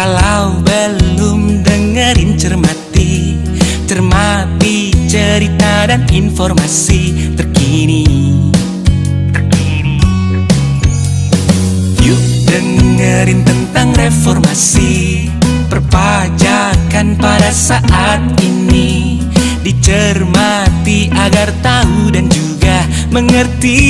Kalau belum dengerin cermati cerita dan informasi terkini. Yuk dengerin tentang reformasi perpajakan pada saat ini. Dicermati agar tahu dan juga mengerti.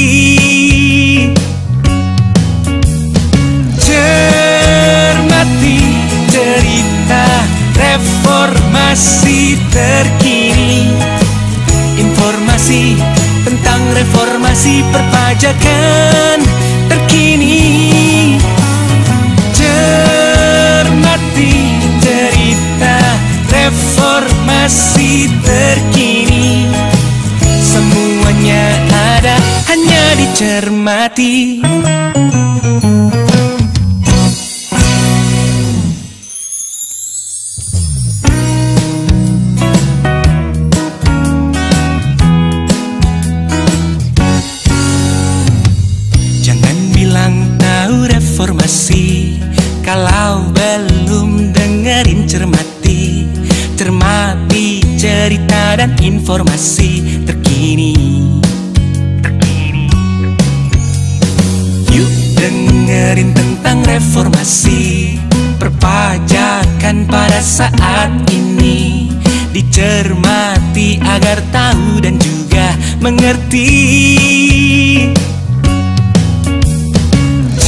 Cermati cerita reformasi terkini. Informasi tentang reformasi perpajakan terkini. Cermati cerita reformasi terkini. Semuanya ada hanya dicermati. Reformasi kalau belum dengerin cermati cerita dan informasi terkini. Yuk dengerin tentang reformasi perpajakan pada saat ini. Dicermati agar tahu dan juga mengerti.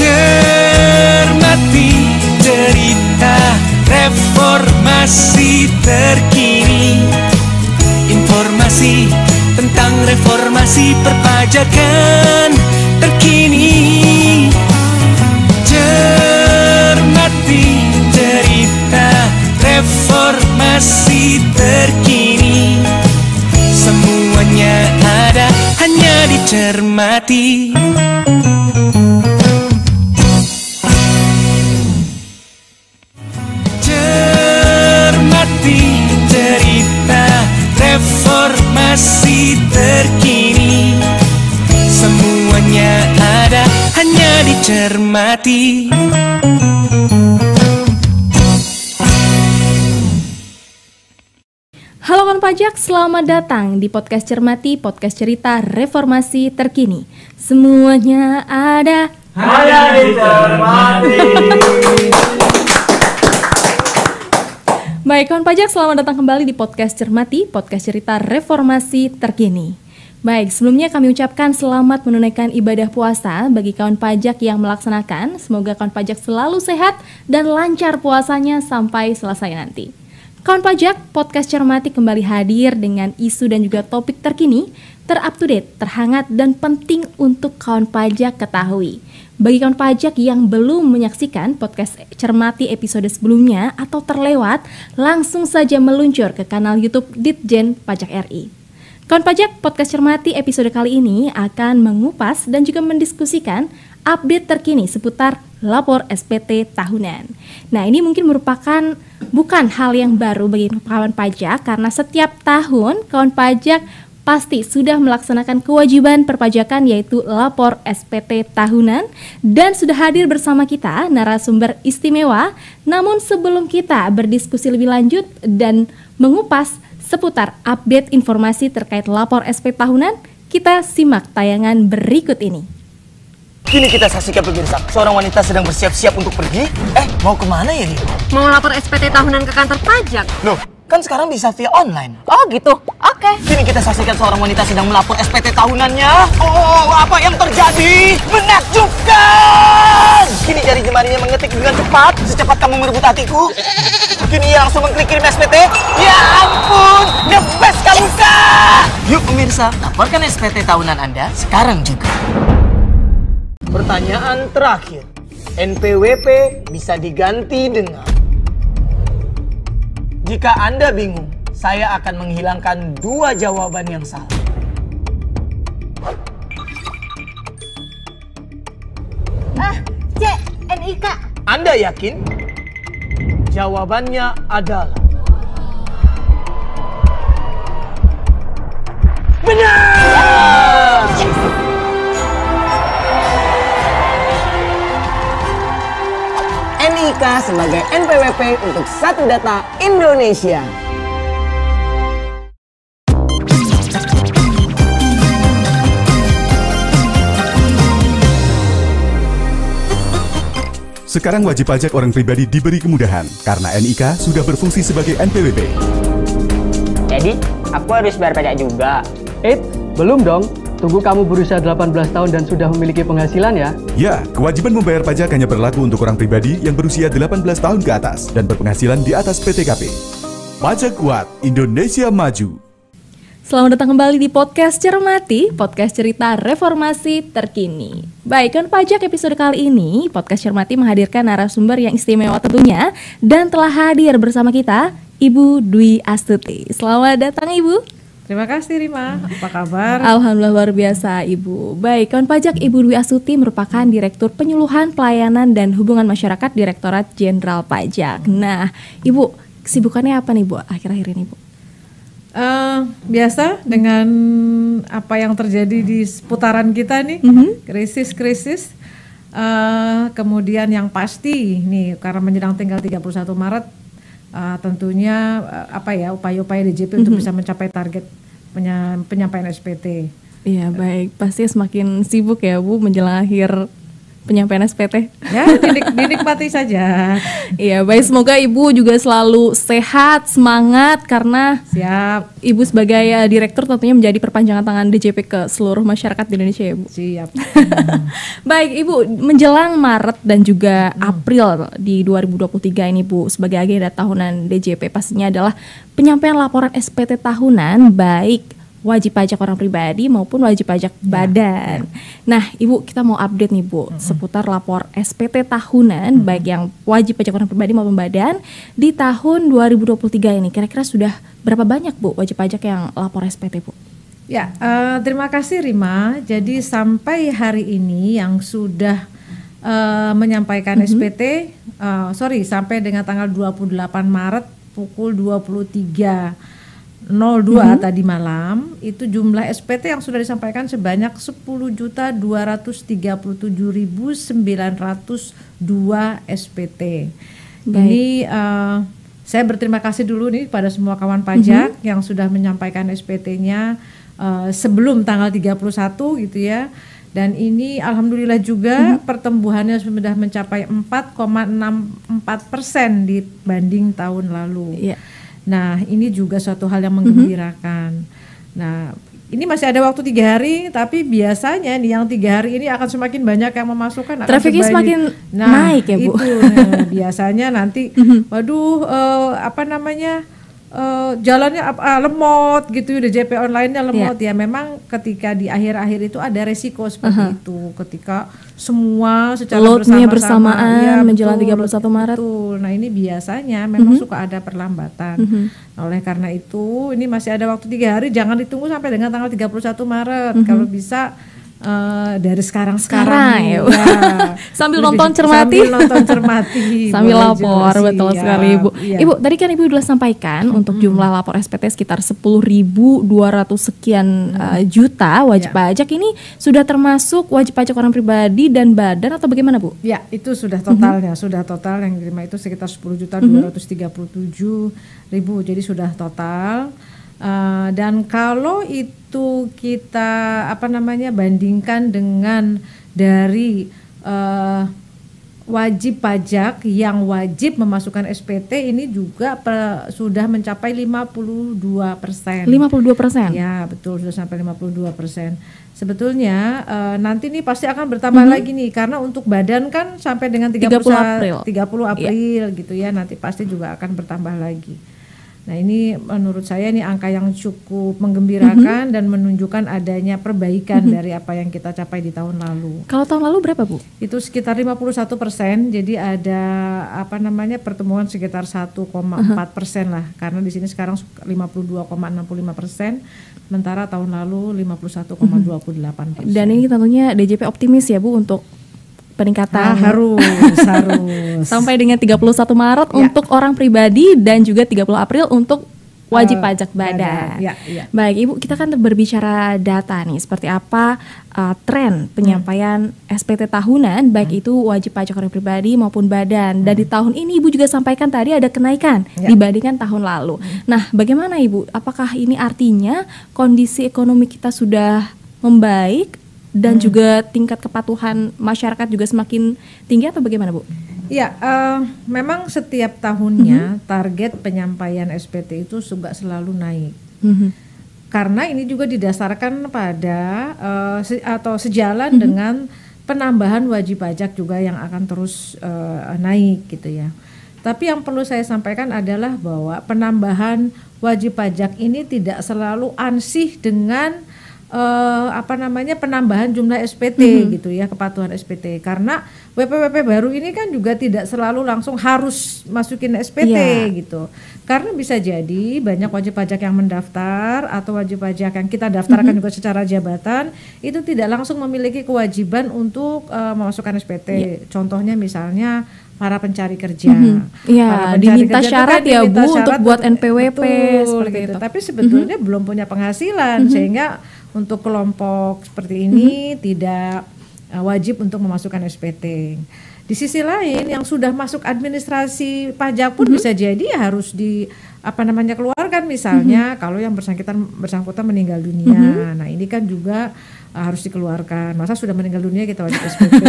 Cermati cerita reformasi terkini. Informasi tentang reformasi perpajakan terkini. Cermati cerita reformasi terkini. Semuanya ada hanya dicermati. Cerita reformasi terkini. Semuanya ada hanya dicermati. Halo kawan pajak, selamat datang di podcast Cermati, podcast cerita reformasi terkini. Semuanya ada hanya dicermati. Baik kawan pajak, selamat datang kembali di podcast Cermati, podcast cerita reformasi terkini. Baik, sebelumnya kami ucapkan selamat menunaikan ibadah puasa bagi kawan pajak yang melaksanakan. Semoga kawan pajak selalu sehat dan lancar puasanya sampai selesai nanti. Kawan pajak, podcast Cermati kembali hadir dengan isu dan juga topik terkini, terupdate, terhangat dan penting untuk kawan pajak ketahui. Bagi kawan pajak yang belum menyaksikan podcast Cermati episode sebelumnya atau terlewat, langsung saja meluncur ke kanal YouTube Ditjen Pajak RI. Kawan pajak, podcast Cermati episode kali ini akan mengupas dan juga mendiskusikan update terkini seputar lapor SPT tahunan. Nah, ini mungkin merupakan bukan hal yang baru bagi kawan pajak karena setiap tahun kawan pajak pasti sudah melaksanakan kewajiban perpajakan yaitu lapor SPT tahunan dan sudah hadir bersama kita narasumber istimewa. Namun sebelum kita berdiskusi lebih lanjut dan mengupas seputar update informasi terkait lapor SPT tahunan, kita simak tayangan berikut ini. Kini kita saksikan pemirsa, seorang wanita sedang bersiap-siap untuk pergi. Mau kemana ya dia? Mau lapor SPT tahunan ke kantor pajak. Loh, kan sekarang bisa via online. Oh gitu, oke. Kini kita saksikan seorang wanita sedang melapor SPT tahunannya. Oh, apa yang terjadi? Menakjubkan! Kini jari jemarinya mengetik dengan cepat, secepat kamu merebut hatiku. Kini ia langsung mengklik kirim SPT. Ya ampun, the best kamu, Kak! Yuk pemirsa, laporkan SPT tahunan Anda sekarang juga. Pertanyaan terakhir, NPWP bisa diganti dengan... Jika Anda bingung, saya akan menghilangkan 2 jawaban yang salah. C, NIK. Anda yakin? Jawabannya adalah... benar! NIK sebagai NPWP untuk Satu Data Indonesia. Sekarang wajib pajak orang pribadi diberi kemudahan karena NIK sudah berfungsi sebagai NPWP. Jadi, aku harus bayar pajak juga. Belum dong. Tunggu kamu berusia 18 tahun dan sudah memiliki penghasilan ya. Ya, kewajiban membayar pajak hanya berlaku untuk orang pribadi yang berusia 18 tahun ke atas dan berpenghasilan di atas PTKP. Pajak kuat, Indonesia maju. Selamat datang kembali di podcast Cermati, podcast cerita reformasi terkini. Baik, kan pajak episode kali ini, podcast Cermati menghadirkan narasumber yang istimewa tentunya dan telah hadir bersama kita, Ibu Dwi Astuti. Selamat datang Ibu. Terima kasih Rima, apa kabar? Alhamdulillah luar biasa Ibu. Baik, kawan pajak Ibu Dwi Astuti merupakan Direktur Penyuluhan Pelayanan dan Hubungan Masyarakat Direktorat Jenderal Pajak. Nah, Ibu, kesibukannya apa nih Bu akhir-akhir ini Bu? Biasa dengan apa yang terjadi di seputaran kita nih, krisis-krisis. Kemudian yang pasti nih karena menjelang tanggal 31 Maret tentunya upaya-upaya DJP untuk bisa mencapai target penyampaian SPT. Iya baik, pasti semakin sibuk ya Bu menjelang akhir penyampaian SPT. Ya, dinikmati saja. Iya, baik, semoga Ibu juga selalu sehat, semangat karena Siap. Ibu sebagai direktur tentunya menjadi perpanjangan tangan DJP ke seluruh masyarakat di Indonesia ya Bu. Siap. Baik Ibu, menjelang Maret dan juga April di 2023 ini Bu, sebagai agenda tahunan DJP pastinya adalah penyampaian laporan SPT tahunan baik wajib pajak orang pribadi maupun wajib pajak badan. Nah, Ibu, kita mau update nih Bu seputar lapor SPT tahunan baik yang wajib pajak orang pribadi maupun badan di tahun 2023 ini. Kira-kira sudah berapa banyak Bu wajib pajak yang lapor SPT Bu? Ya, terima kasih Rima. Jadi sampai hari ini yang sudah menyampaikan SPT, sampai dengan tanggal 28 Maret pukul 23.02 tadi malam, itu jumlah SPT yang sudah disampaikan sebanyak 10.237.902 SPT. Ini saya berterima kasih dulu nih pada semua kawan pajak yang sudah menyampaikan SPT-nya sebelum tanggal 31 gitu ya. Dan ini alhamdulillah juga pertumbuhannya sudah mencapai 4,64% dibanding tahun lalu. Nah, ini juga suatu hal yang menggembirakan. Nah, ini masih ada waktu 3 hari, tapi biasanya nih yang 3 hari ini akan semakin banyak yang memasukkan. Trafiknya semakin naik ya Bu. Itu biasanya nanti, jalannya lemot gitu, DJP online-nya lemot ya. Memang ketika di akhir-akhir itu ada resiko seperti itu, ketika semua secara loadnya bersamaan menjelang 31 Maret. Nah ini biasanya memang suka ada perlambatan. Nah, oleh karena itu ini masih ada waktu 3 hari, jangan ditunggu sampai dengan tanggal 31 Maret. Kalau bisa dari sekarang ya. Sambil nonton Cermati sambil lapor, betul sekali Ibu. Ibu, tadi kan Ibu sudah sampaikan untuk jumlah lapor SPT sekitar 10.200 sekian juta wajib pajak. Ini sudah termasuk wajib pajak orang pribadi dan badan atau bagaimana Bu? Ya, itu sudah totalnya, sudah total yang diterima itu sekitar 10.237.000, jadi sudah total. Dan kalau itu kita bandingkan dengan dari wajib pajak yang wajib memasukkan SPT, ini juga sudah mencapai 52%. 52%? Ya betul, sudah sampai 52%. Sebetulnya nanti nih pasti akan bertambah lagi nih, karena untuk badan kan sampai dengan 30 April gitu ya, nanti pasti juga akan bertambah lagi. Nah ini menurut saya ini angka yang cukup menggembirakan dan menunjukkan adanya perbaikan dari apa yang kita capai di tahun lalu. Kalau tahun lalu berapa Bu? Itu sekitar 51%, jadi ada pertumbuhan sekitar 1,4% lah, karena di sini sekarang 52,65%, sementara tahun lalu 51,28%. Dan ini tentunya DJP optimis ya Bu untuk peningkatan harus sampai dengan 31 Maret untuk orang pribadi dan juga 30 April untuk wajib pajak badan. Ya. Baik, Ibu, kita kan berbicara data nih, seperti apa tren penyampaian SPT tahunan, baik itu wajib pajak orang pribadi maupun badan. Dan di tahun ini Ibu juga sampaikan tadi ada kenaikan dibandingkan tahun lalu. Nah, bagaimana Ibu? Apakah ini artinya kondisi ekonomi kita sudah membaik dan juga tingkat kepatuhan masyarakat juga semakin tinggi atau bagaimana, Bu? Ya, memang setiap tahunnya target penyampaian SPT itu juga selalu naik. Karena ini juga didasarkan pada atau sejalan dengan penambahan wajib pajak juga yang akan terus naik gitu ya. Tapi yang perlu saya sampaikan adalah bahwa penambahan wajib pajak ini tidak selalu ansih dengan penambahan jumlah SPT gitu ya, kepatuhan SPT, karena WP baru ini kan juga tidak selalu langsung harus masukin SPT gitu, karena bisa jadi banyak wajib pajak yang mendaftar atau wajib pajak yang kita daftarkan juga secara jabatan itu tidak langsung memiliki kewajiban untuk memasukkan SPT. Contohnya misalnya para pencari kerja, diminta syarat ya Bu untuk buat NPWP seperti itu. Tapi sebetulnya belum punya penghasilan, sehingga untuk kelompok seperti ini tidak wajib untuk memasukkan SPT. Di sisi lain yang sudah masuk administrasi pajak pun bisa jadi harus keluarkan, misalnya kalau yang bersangkutan meninggal dunia. Nah, ini kan juga harus dikeluarkan. Masa sudah meninggal dunia kita wajib SPT.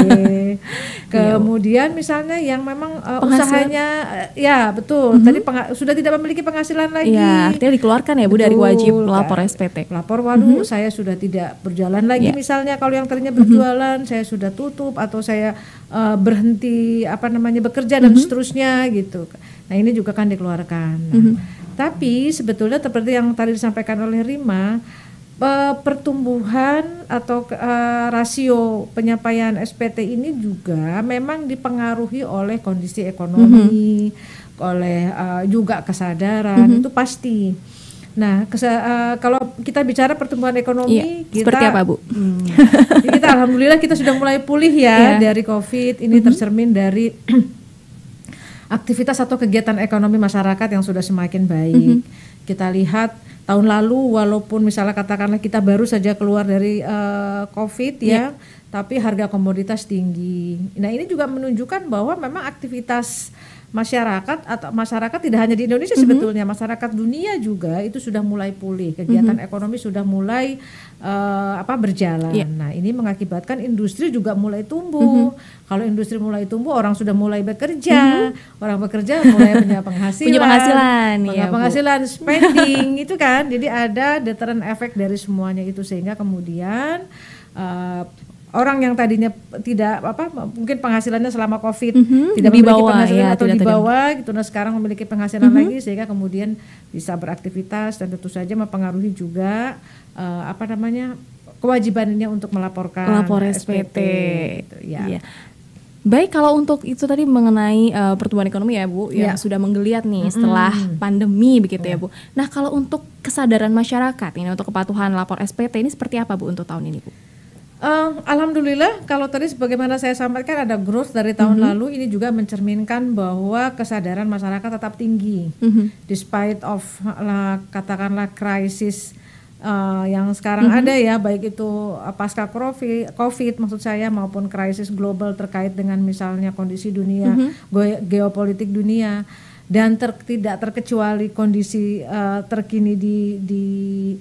Kemudian misalnya yang memang usahanya tadi sudah tidak memiliki penghasilan lagi. Iya, artinya dikeluarkan ya Bu dari wajib lapor SPT. Lapor, saya sudah tidak berjalan lagi, misalnya kalau yang tadinya berjualan saya sudah tutup atau saya berhenti bekerja dan seterusnya gitu. Nah, ini juga kan dikeluarkan. Tapi sebetulnya seperti yang tadi disampaikan oleh Rima, pertumbuhan atau rasio penyampaian SPT ini juga memang dipengaruhi oleh kondisi ekonomi, oleh juga kesadaran, itu pasti. Nah, kalau kita bicara pertumbuhan ekonomi, kita seperti apa, Bu? Kita alhamdulillah kita sudah mulai pulih dari COVID. Ini tercermin dari aktivitas atau kegiatan ekonomi masyarakat yang sudah semakin baik. Kita lihat tahun lalu walaupun misalnya katakanlah kita baru saja keluar dari COVID tapi harga komoditas tinggi. Nah, ini juga menunjukkan bahwa memang aktivitas masyarakat tidak hanya di Indonesia, sebetulnya masyarakat dunia juga itu sudah mulai pulih, kegiatan ekonomi sudah mulai berjalan. Nah, ini mengakibatkan industri juga mulai tumbuh. Kalau industri mulai tumbuh, orang sudah mulai bekerja, orang bekerja mulai punya penghasilan, spending itu kan. Jadi ada deterrent efek dari semuanya itu, sehingga kemudian orang yang tadinya tidak mungkin penghasilannya selama COVID tidak memiliki penghasilan atau di bawah gitu, nah sekarang memiliki penghasilan lagi, sehingga kemudian bisa beraktivitas dan tentu saja mempengaruhi juga kewajibannya untuk melaporkan SPT gitu, ya. Baik, kalau untuk itu tadi mengenai pertumbuhan ekonomi ya Bu, yang sudah menggeliat nih setelah pandemi begitu ya Bu. Nah, kalau untuk kesadaran masyarakat ini untuk kepatuhan lapor SPT ini seperti apa Bu untuk tahun ini Bu? Alhamdulillah, kalau tadi sebagaimana saya sampaikan ada growth dari tahun lalu, ini juga mencerminkan bahwa kesadaran masyarakat tetap tinggi, despite of katakanlah krisis yang sekarang ada ya, baik itu pasca COVID maksud saya, maupun krisis global terkait dengan misalnya kondisi dunia, geopolitik dunia, dan tidak terkecuali kondisi terkini di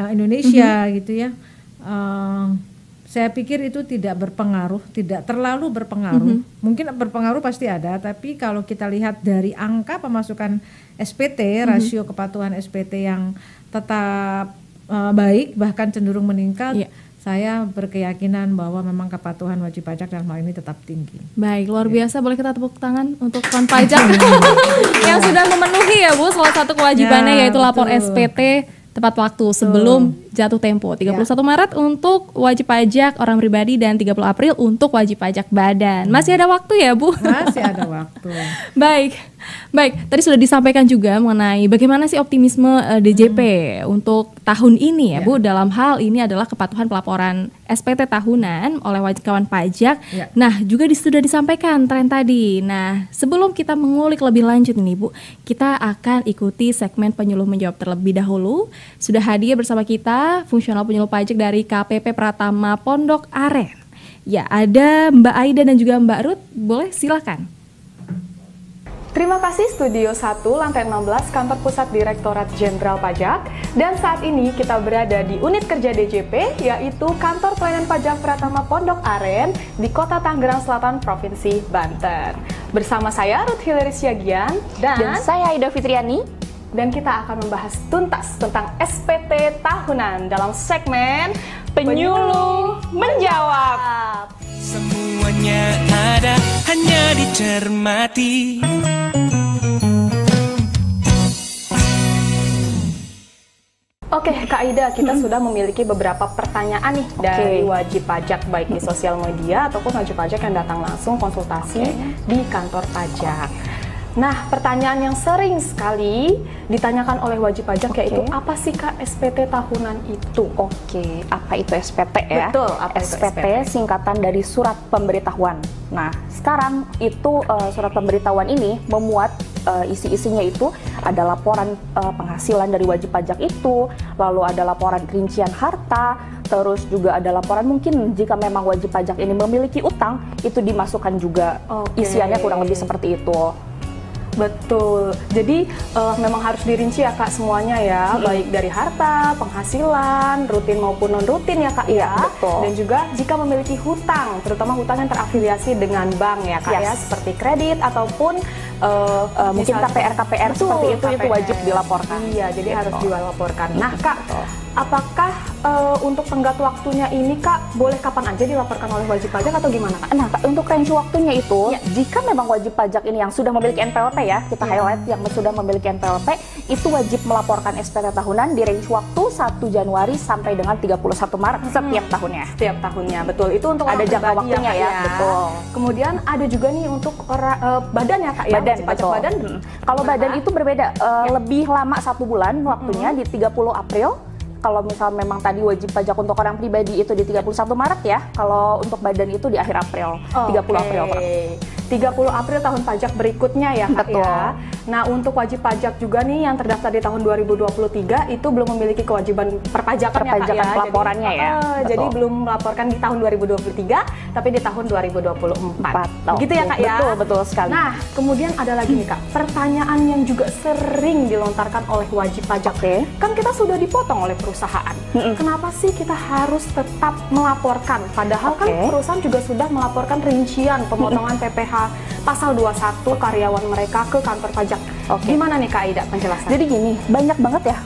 Indonesia gitu ya. Saya pikir itu tidak terlalu berpengaruh. Mungkin berpengaruh pasti ada, tapi kalau kita lihat dari angka pemasukan SPT, rasio kepatuhan SPT yang tetap baik, bahkan cenderung meningkat, saya berkeyakinan bahwa memang kepatuhan wajib pajak dalam hal ini tetap tinggi. Baik, luar biasa. Boleh kita tepuk tangan untuk kawan pajak yang sudah memenuhi ya Bu salah satu kewajibannya, yaitu lapor SPT tepat waktu sebelum jatuh tempo 31 Maret untuk wajib pajak orang pribadi dan 30 April untuk wajib pajak badan. Masih ada waktu ya Bu? Masih ada waktu. Baik, Baik, tadi sudah disampaikan juga mengenai bagaimana sih optimisme DJP untuk tahun ini ya Bu, dalam hal ini adalah kepatuhan pelaporan SPT tahunan oleh kawan pajak. Nah, juga sudah disampaikan tren tadi. Nah, sebelum kita mengulik lebih lanjut ini Bu, kita akan ikuti segmen penyuluh menjawab terlebih dahulu. Sudah hadir bersama kita fungsional penyuluh pajak dari KPP Pratama Pondok Aren. Ya, ada Mbak Aida dan juga Mbak Ruth. Boleh silakan. Terima kasih Studio 1 lantai 16 Kantor Pusat Direktorat Jenderal Pajak, dan saat ini kita berada di unit kerja DJP yaitu Kantor Pelayanan Pajak Pratama Pondok Aren di Kota Tangerang Selatan, Provinsi Banten. Bersama saya Ruth Hilary Siagian dan saya Aida Fitriani, dan kita akan membahas tuntas tentang SPT tahunan dalam segmen Penyuluh Menjawab. Semuanya ada, hanya dicermati. Oke, Kak Aida, kita sudah memiliki beberapa pertanyaan nih dari wajib pajak, baik di sosial media ataupun wajib pajak yang datang langsung konsultasi di kantor pajak. Nah, pertanyaan yang sering sekali ditanyakan oleh wajib pajak yaitu apa sih Kak SPT tahunan itu? Apa itu SPT ya? Betul, apa itu SPT singkatan dari surat pemberitahuan. Nah, sekarang itu surat pemberitahuan ini memuat isi-isinya itu ada laporan penghasilan dari wajib pajak itu, lalu ada laporan rincian harta, terus juga ada laporan mungkin jika memang wajib pajak ini memiliki utang, itu dimasukkan juga. Isiannya kurang lebih seperti itu. Betul, jadi memang harus dirinci ya Kak semuanya ya, baik dari harta, penghasilan, rutin maupun non-rutin ya Kak ya. Betul. Dan juga jika memiliki hutang, terutama hutang yang terafiliasi dengan bank ya Kak ya, seperti kredit ataupun mungkin KPR seperti itu wajib dilaporkan. Iya, jadi harus dilaporkan. Nah Kak, apakah untuk tenggat waktunya ini Kak boleh kapan aja dilaporkan oleh wajib pajak atau gimana Kak? Nah, untuk range waktunya itu, jika memang wajib pajak ini yang sudah memiliki NPWP ya, kita highlight yang sudah memiliki NPWP, itu wajib melaporkan SPT tahunan di range waktu 1 Januari sampai dengan 31 Maret setiap tahunnya. Setiap tahunnya, betul. Itu untuk ada jangka waktunya ya, betul. Kemudian ada juga nih untuk badan ya Kak ya? Badan, pajak badan. Kalau badan itu berbeda, lebih lama 1 bulan waktunya di 30 April. Kalau misal memang tadi wajib pajak untuk orang pribadi itu di 31 Maret ya, kalau untuk badan itu di akhir April, 30 April. 30 April tahun pajak berikutnya ya Kak ya. Nah, untuk wajib pajak juga nih yang terdaftar di tahun 2023 itu belum memiliki kewajiban perpajakan ya Kak ya. Pelaporannya jadi belum melaporkan di tahun 2023 tapi di tahun 2024. Gitu ya Kak ya. Betul sekali. Nah, kemudian ada lagi nih Kak, pertanyaan yang juga sering dilontarkan oleh wajib pajak. Kan kita sudah dipotong oleh perusahaan. Kenapa sih kita harus tetap melaporkan? Padahal kan perusahaan juga sudah melaporkan rincian pemotongan PPh pasal 21 karyawan mereka ke kantor pajak. Gimana nih Kak Aida penjelasan? Jadi gini, banyak banget ya,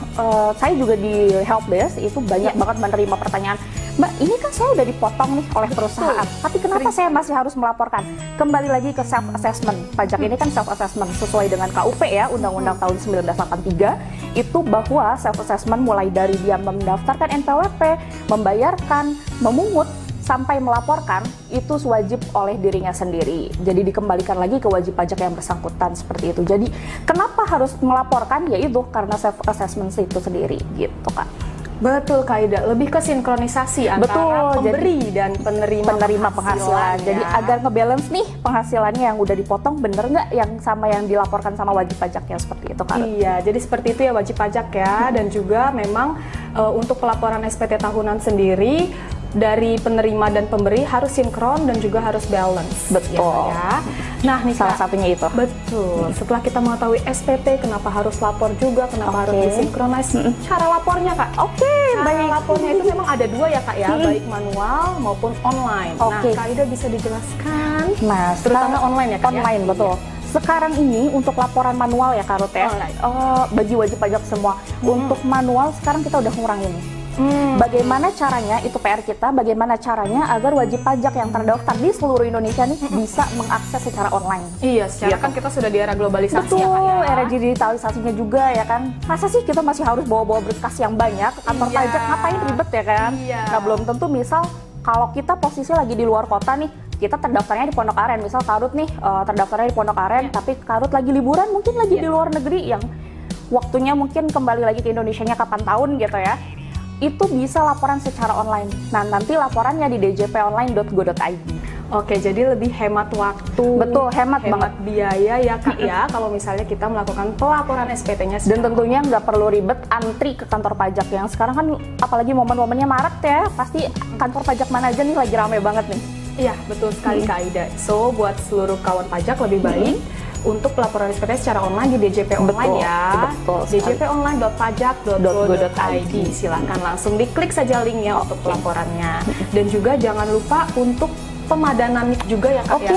saya juga di helpdesk itu banyak banget menerima pertanyaan, Mbak, ini kan saya udah dipotong nih oleh perusahaan, tapi kenapa saya masih harus melaporkan? Kembali lagi ke self-assessment. Pajak ini kan self-assessment sesuai dengan KUP ya, Undang-Undang tahun 1983, itu bahwa self-assessment mulai dari dia mendaftarkan NPWP, membayarkan, memungut, sampai melaporkan itu wajib oleh dirinya sendiri. Jadi dikembalikan lagi ke wajib pajak yang bersangkutan seperti itu. Jadi kenapa harus melaporkan? Yaitu karena self assessment itu sendiri gitu Kak. Betul Kak Aida, lebih ke sinkronisasi antara pemberi dan penerima penghasilan. Jadi agar ngebalance nih penghasilannya yang udah dipotong bener nggak yang sama yang dilaporkan sama wajib pajaknya seperti itu Kak. Iya, jadi seperti itu ya wajib pajak ya. Dan juga memang untuk pelaporan SPT tahunan sendiri dari penerima dan pemberi harus sinkron dan juga harus balance. Betul. Ya. Nah, nih salah satunya itu. Betul. Setelah kita mengetahui SPT, kenapa harus lapor juga, kenapa harus disinkronis, cara lapornya Kak. Cara lapornya itu memang ada dua ya Kak ya, baik manual maupun online. Nah, Kak Aida bisa dijelaskan? Nah, terutama online ya Kak online, ya? Betul. Sekarang ini untuk laporan manual ya Kak Ruth ya, bagi wajib pajak semua. Untuk manual sekarang kita udah ngurangin. Bagaimana caranya, itu PR kita, bagaimana caranya agar wajib pajak yang terdaftar di seluruh Indonesia nih bisa mengakses secara online. Iya, secara kan kita sudah di era globalisasi. Betul, ya Kak ya. Era digitalisasinya juga ya kan. Masa sih kita masih harus bawa-bawa berkas yang banyak ke kantor pajak, ngapain ribet ya kan? Nah belum tentu misal kalau kita posisi lagi di luar kota nih, kita terdaftarnya di Pondok Aren, misal Karut nih terdaftarnya di Pondok Aren, tapi Karut lagi liburan, mungkin lagi di luar negeri yang waktunya mungkin kembali lagi ke Indonesianya kapan tahun gitu ya, itu bisa laporan secara online. Nah, nanti laporannya di djponline.go.id. Oke, jadi lebih hemat waktu. Betul, hemat banget biaya ya Kak ya, kalau misalnya kita melakukan pelaporan SPT-nya. Dan tentunya nggak perlu ribet antri ke kantor pajak, yang sekarang kan apalagi momen-momennya Maret ya, pasti kantor pajak mana aja nih lagi rame banget nih. Iya, betul sekali Kak Aida. So, buat seluruh kawan pajak lebih baik untuk pelaporan SPT secara online di DJP Online ya. djponline.pajak.go.id. Silahkan langsung diklik saja linknya untuk pelaporannya. Dan juga jangan lupa untuk pemadanan NIK juga ya Kak. Oke,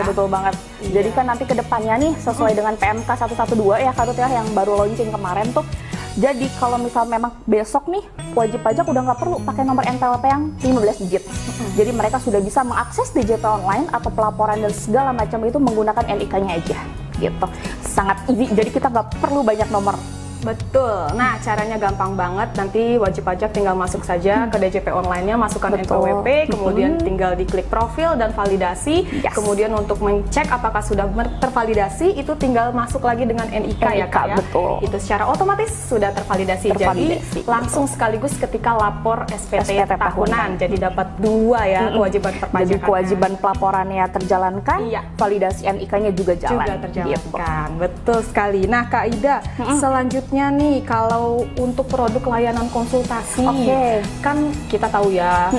betul banget. Jadi kan nanti ke depannya nih sesuai dengan PMK 112 ya Karut ya, yang baru launching kemarin tuh. Jadi kalau misal memang besok nih wajib pajak udah nggak perlu pakai nomor NPWP yang 15 digit. Jadi mereka sudah bisa mengakses DJP Online atau pelaporan dan segala macam itu menggunakan NIK-nya aja gitu. Sangat easy, jadi kita nggak perlu banyak nomor. Betul. Nah, caranya gampang banget. Nanti wajib pajak tinggal masuk saja ke DJP Online-nya, masukkan NPWP, kemudian tinggal diklik profil dan validasi. Kemudian untuk mengecek apakah sudah tervalidasi, itu tinggal masuk lagi dengan NIK ya Kak ya. Betul. Itu secara otomatis sudah tervalidasi. Jadi langsung sekaligus ketika lapor SPT tahunan. Jadi dapat dua ya kewajiban perpajakan. Jadi kewajiban pelaporannya terjalankan, validasi NIK-nya juga jalan. Juga terjalankan. Betul sekali. Nah, Kak Ida, selanjutnya nih, kalau untuk produk layanan konsultasi, kan kita tahu ya,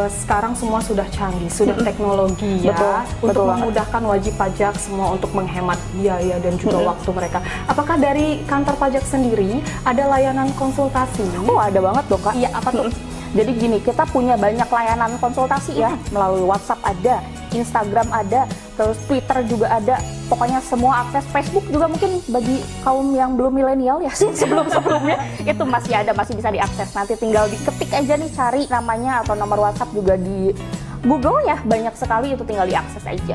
sekarang semua sudah canggih, sudah teknologi ya, untuk memudahkan wajib pajak semua untuk menghemat biaya dan juga waktu mereka. Apakah dari kantor pajak sendiri ada layanan konsultasi? Oh, ada banget dong Kak. Iya, apa tuh? Jadi gini, kita punya banyak layanan konsultasi ya, melalui WhatsApp ada, Instagram ada, terus Twitter juga ada, pokoknya semua akses. Facebook juga mungkin bagi kaum yang belum milenial ya, sebelum-sebelumnya itu masih ada, masih bisa diakses. Nanti tinggal diketik aja nih, cari namanya atau nomor WhatsApp juga di Google ya, banyak sekali, itu tinggal diakses aja.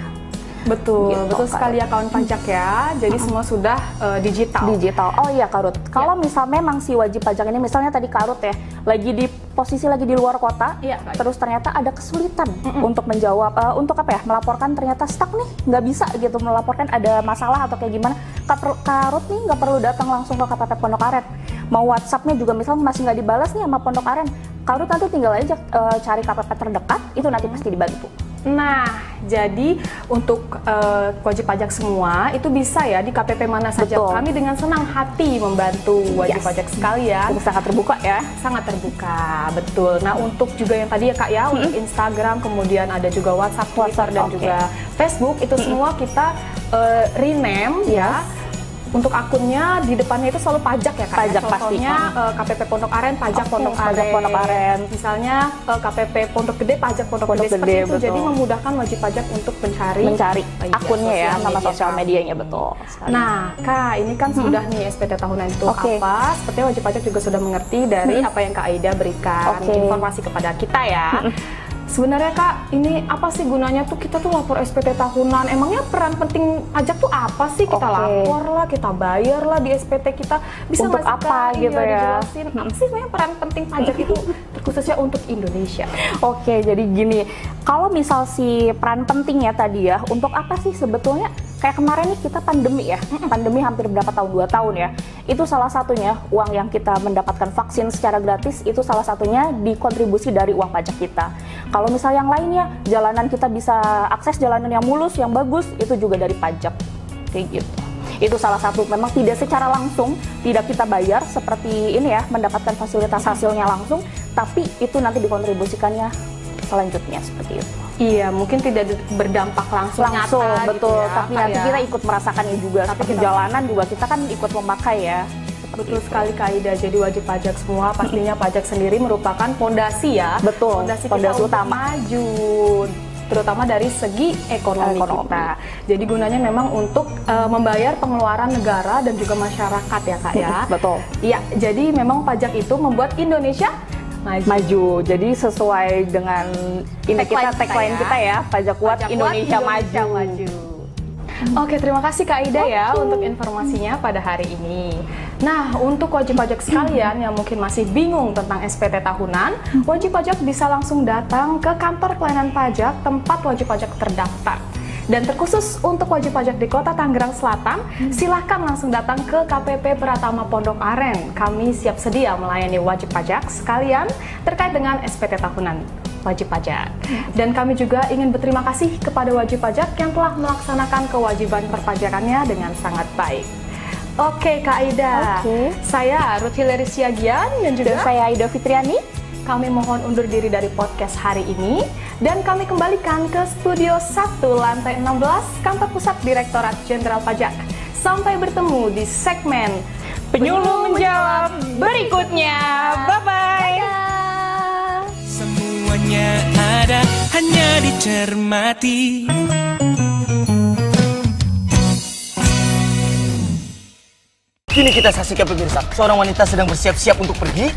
Betul, betul sekali ya kawan pajak ya. Jadi semua sudah digital. Oh iya Karut. Kalau misal memang si wajib pajak ini, misalnya tadi Karut ya, lagi di posisi lagi di luar kota, terus ternyata ada kesulitan untuk menjawab, untuk apa ya, melaporkan ternyata stuck nih, nggak bisa gitu melaporkan, ada masalah atau kayak gimana. Karut nih nggak perlu datang langsung ke KPP Pondok Aren. Mau WhatsAppnya juga misalnya masih nggak dibalas nih sama Pondok Aren, Karut nanti tinggal aja cari KPP terdekat, itu nanti pasti dibantu. Nah, jadi untuk wajib pajak semua itu bisa ya di KPP mana saja. Kami dengan senang hati membantu wajib pajak sekalian. Sangat terbuka ya. Sangat terbuka, betul. Nah, untuk juga yang tadi ya Kak ya, untuk Instagram, kemudian ada juga WhatsApp, Twitter, dan juga Facebook, itu semua kita rename ya. Untuk akunnya di depannya itu selalu pajak ya Kak. Pajak Contohnya KPP Pondok Aren, pajak Pondok Aren. Misalnya KPP Pondok Gede, pajak Pondok Gede, seperti itu. Jadi memudahkan wajib pajak untuk mencari akunnya ya, nama sosial medianya, betul. Nah Kak, ini kan sudah nih SPT tahunan itu apa? Sepertinya wajib pajak juga sudah mengerti dari apa yang Kak Aida berikan informasi kepada kita ya. Sebenarnya Kak, ini apa sih gunanya tuh kita tuh lapor SPT tahunan? Emangnya peran penting pajak tuh apa sih? Kita lapor lah, kita bayar lah di SPT kita. Bisa untuk apa gitu ya? Dijelasin apa sih sebenarnya peran penting pajak itu khususnya untuk Indonesia? Oke, jadi gini, kalau misal si peran penting ya tadi ya, untuk apa sih sebetulnya? Kayak kemarin nih kita pandemi ya, pandemi hampir berapa tahun, 2 tahun ya. Itu salah satunya uang yang kita mendapatkan vaksin secara gratis, itu salah satunya dikontribusi dari uang pajak kita. Kalau misal yang lainnya, jalanan kita bisa akses jalanan yang mulus, yang bagus, itu juga dari pajak, kayak gitu. Itu salah satu, memang tidak secara langsung, tidak kita bayar seperti ini ya, mendapatkan fasilitas hasilnya langsung, tapi itu nanti dikontribusikannya selanjutnya seperti itu. Iya, mungkin tidak berdampak langsung nyata, betul, gitu ya, tapi nanti kita ikut merasakannya juga. Tapi jalanan juga kita kan ikut memakai ya. Betul sekali Kak Aida. Jadi wajib pajak semua, pastinya pajak sendiri merupakan fondasi ya. Betul, fondasi utama maju, terutama dari segi ekonomi kita. Jadi gunanya memang untuk membayar pengeluaran negara dan juga masyarakat ya Kak ya. Betul. Iya, jadi memang pajak itu membuat Indonesia maju. Jadi sesuai dengan ini kita tagline kita ya, pajak kuat Indonesia maju. Oke, terima kasih Kak Ida ya untuk informasinya pada hari ini. Nah, untuk wajib pajak sekalian yang mungkin masih bingung tentang SPT tahunan, wajib pajak bisa langsung datang ke kantor pelayanan pajak tempat wajib pajak terdaftar. Dan terkhusus untuk wajib pajak di Kota Tangerang Selatan, silahkan langsung datang ke KPP Pratama Pondok Aren. Kami siap sedia melayani wajib pajak sekalian terkait dengan SPT tahunan wajib pajak. Dan kami juga ingin berterima kasih kepada wajib pajak yang telah melaksanakan kewajiban perpajakannya dengan sangat baik. Oke Kak Aida, saya Ruth Hilary Siagian dan juga saya Aida Fitriani. Kami mohon undur diri dari podcast hari ini dan kami kembalikan ke Studio 1 lantai 16 Kantor Pusat Direktorat Jenderal Pajak. Sampai bertemu di segmen Penyuluh Menjawab berikutnya. Bye-bye. Semuanya ada, hanya dicermati. Kini kita saksikan pemirsa, seorang wanita sedang bersiap-siap untuk pergi.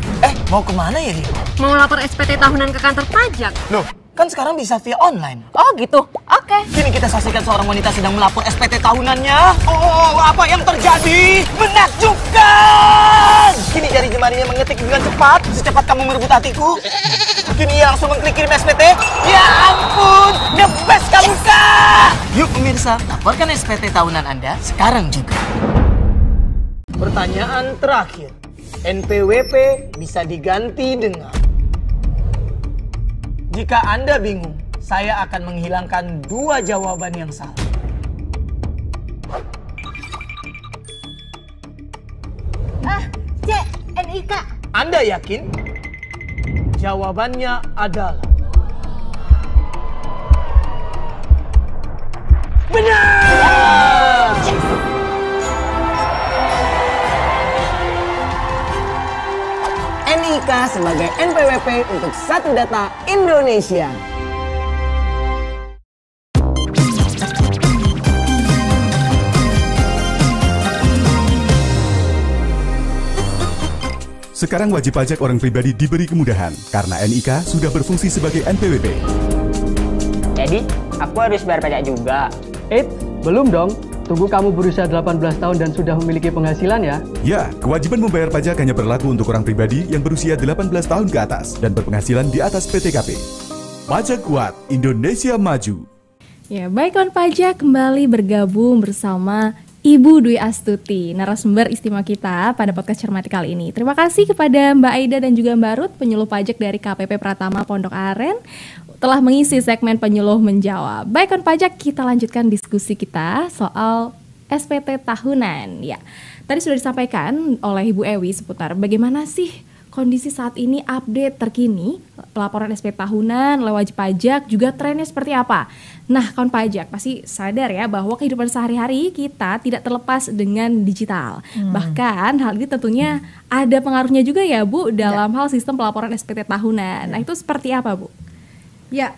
Mau kemana ya dia? Mau lapor SPT tahunan ke kantor pajak. Loh, kan sekarang bisa via online. Oh gitu, oke. Kini kita saksikan seorang wanita sedang melapor SPT tahunannya. Oh, apa yang terjadi? Menakjubkan! Kini jari jemarinya mengetik dengan cepat, secepat kamu merebut hatiku. Kini ia langsung mengklik kirim SPT. Ya ampun, the best kamu Kak! Yuk pemirsa, laporkan SPT tahunan Anda sekarang juga. Pertanyaan terakhir, NPWP bisa diganti dengan... Jika Anda bingung, saya akan menghilangkan 2 jawaban yang salah. NIK. Anda yakin? Jawabannya adalah... benar! NIK sebagai NPWP untuk Satu Data Indonesia. Sekarang wajib pajak orang pribadi diberi kemudahan karena NIK sudah berfungsi sebagai NPWP. Jadi, aku harus bayar pajak juga. Belum dong. Tunggu kamu berusia 18 tahun dan sudah memiliki penghasilan ya. Ya, kewajiban membayar pajak hanya berlaku untuk orang pribadi yang berusia 18 tahun ke atas dan berpenghasilan di atas PTKP. Pajak Kuat, Indonesia Maju. Ya, baik kawan pajak, kembali bergabung bersama Ibu Dwi Astuti, narasumber istimewa kita pada podcast Cermati kali ini. Terima kasih kepada Mbak Aida dan juga Mbak Ruth, penyuluh pajak dari KPP Pratama Pondok Aren, telah mengisi segmen Penyuluh Menjawab. Baik kawan pajak, kita lanjutkan diskusi kita soal SPT tahunan. Ya, tadi sudah disampaikan oleh Ibu Ewi seputar bagaimana sih kondisi saat ini, update terkini pelaporan SPT tahunan oleh wajib pajak, juga trennya seperti apa. Nah, kawan pajak pasti sadar ya bahwa kehidupan sehari-hari kita tidak terlepas dengan digital. Bahkan hal ini tentunya ada pengaruhnya juga ya Bu dalam hal sistem pelaporan SPT tahunan. Nah, itu seperti apa Bu? Ya,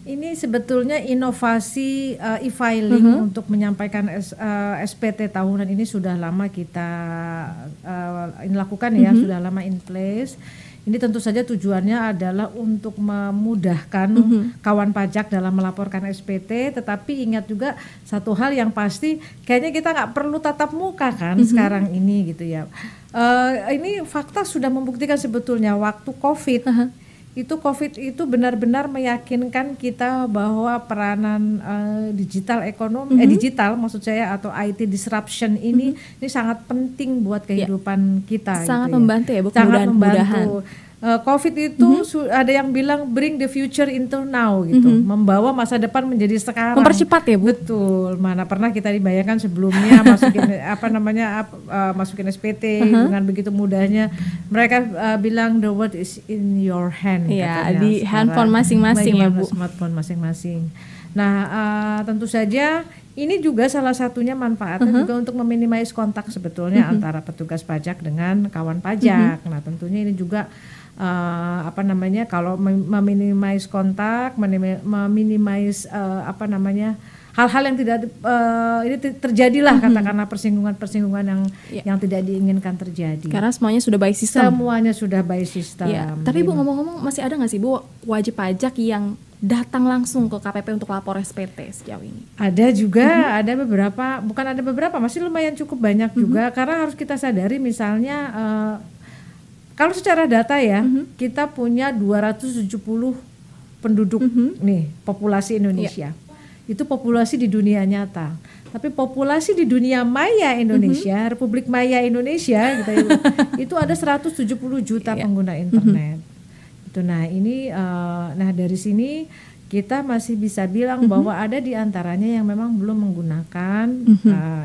ini sebetulnya inovasi e-filing untuk menyampaikan SPT tahunan ini sudah lama kita lakukan ya, sudah lama in place. Ini tentu saja tujuannya adalah untuk memudahkan kawan pajak dalam melaporkan SPT, tetapi ingat juga satu hal yang pasti, kayaknya kita nggak perlu tatap muka kan sekarang ini gitu ya. Ini fakta sudah membuktikan sebetulnya waktu COVID. COVID itu benar-benar meyakinkan kita bahwa peranan digital ekonomi, digital maksud saya atau IT disruption ini sangat penting buat kehidupan kita. Sangat gitu membantu ya Bu, sangat membantu. COVID itu ada yang bilang bring the future into now gitu, membawa masa depan menjadi sekarang. Mempercepat ya Bu. Betul. Mana pernah kita dibayangkan sebelumnya masukin SPT dengan begitu mudahnya. Mereka bilang the world is in your hand. Ya, di handphone masing-masing ya Bu. Smartphone masing-masing. Nah, tentu saja ini juga salah satunya manfaatnya juga untuk meminimais kontak sebetulnya antara petugas pajak dengan kawan pajak. Nah, tentunya ini juga kalau meminimais kontak, meminimais hal-hal yang tidak ini terjadilah katakanlah persinggungan yang tidak diinginkan terjadi. Karena semuanya sudah by system. Semuanya sudah by system. Ya, tapi Bu ngomong-ngomong masih ada nggak sih Bu wajib pajak yang datang langsung ke KPP untuk lapor SPT sejauh ini? Ada juga, ada beberapa, masih lumayan cukup banyak juga karena harus kita sadari misalnya kalau secara data ya kita punya 270 penduduk nih populasi Indonesia. Itu populasi di dunia nyata. Tapi populasi di dunia maya Indonesia, Republik Maya Indonesia gitu, itu ada 170 juta pengguna internet. Itu nah ini nah dari sini kita masih bisa bilang bahwa ada di antaranya yang memang belum menggunakan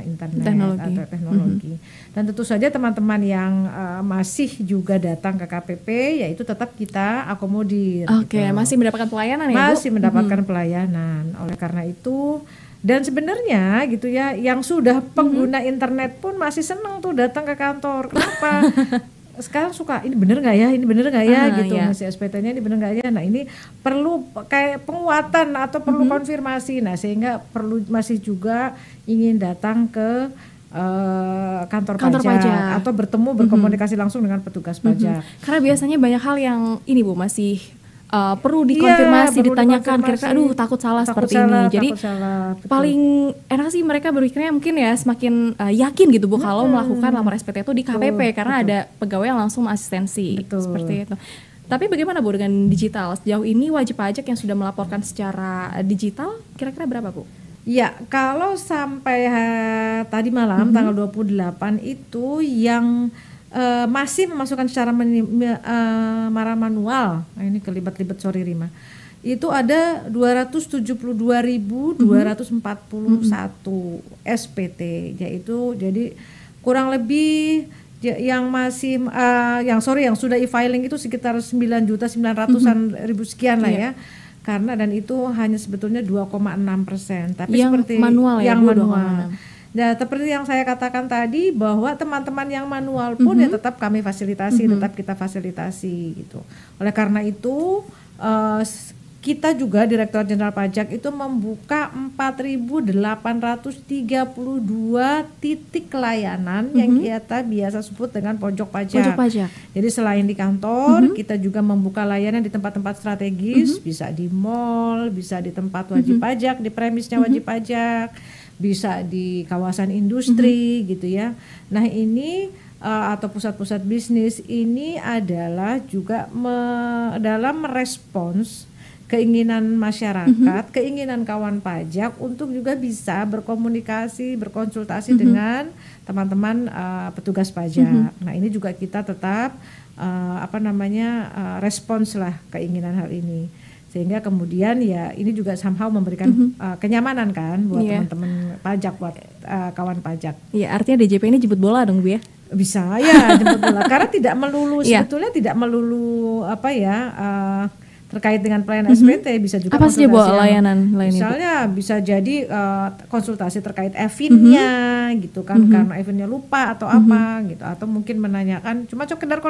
internet atau teknologi. Dan tentu saja teman-teman yang masih juga datang ke KPP yaitu tetap kita akomodir. Oke, masih mendapatkan pelayanan ya Bu? Masih mendapatkan pelayanan. Oleh karena itu dan sebenarnya gitu ya yang sudah pengguna internet pun masih senang tuh datang ke kantor. Kenapa? Sekarang suka ini bener nggak ya gitu si SPT-nya ini bener nggak ya. Nah ini perlu kayak penguatan atau perlu konfirmasi. Nah sehingga perlu masih juga ingin datang ke kantor pajak atau berkomunikasi langsung dengan petugas pajak. Karena biasanya banyak hal yang ini Bu masih perlu dikonfirmasi, ditanyakan kira-kira aduh takut salah seperti ini. Jadi paling enak sih mereka berpikirnya mungkin ya semakin yakin gitu Bu kalau melakukan lamar SPT itu di KPP karena ada pegawai yang langsung asistensi seperti itu. Tapi bagaimana Bu dengan digital? Sejauh ini wajib pajak yang sudah melaporkan secara digital kira-kira berapa Bu? Ya, kalau sampai tadi malam tanggal 28 itu yang masih memasukkan secara manual, nah ini kelibet-libet sorry Rima, itu ada 272.241 SPT, yaitu jadi kurang lebih yang masih yang sudah e-filing itu sekitar 9.900.000 sekian lah ya. Karena dan itu hanya sebetulnya 2,6%. Tapi yang seperti manual ya, yang manual. Nah, seperti yang saya katakan tadi bahwa teman-teman yang manual pun ya tetap kami fasilitasi, tetap kita fasilitasi gitu. Oleh karena itu kita juga Direktorat Jenderal Pajak itu membuka 4.832 titik layanan yang kita biasa sebut dengan pojok pajak. Jadi selain di kantor, kita juga membuka layanan di tempat-tempat strategis, bisa di mall, bisa di tempat wajib pajak, di premisnya wajib pajak, bisa di kawasan industri gitu ya. Nah ini atau pusat-pusat bisnis ini adalah juga dalam merespons keinginan masyarakat, keinginan kawan pajak untuk juga bisa berkomunikasi, berkonsultasi dengan teman-teman petugas pajak. Nah ini juga kita tetap respons lah keinginan hal ini. Sehingga kemudian ya ini juga somehow memberikan kenyamanan kan buat teman-teman pajak, buat kawan pajak. Iya, artinya DJP ini jemput bola dong Bu ya? Bisa ya jemput bola karena tidak melulu sebetulnya tidak melulu terkait dengan pelayanan SPT, bisa juga apa sih layanan misalnya itu? Bisa jadi konsultasi terkait EVIN-nya gitu kan, karena EVIN-nya lupa atau apa gitu, atau mungkin menanyakan cuma sekedar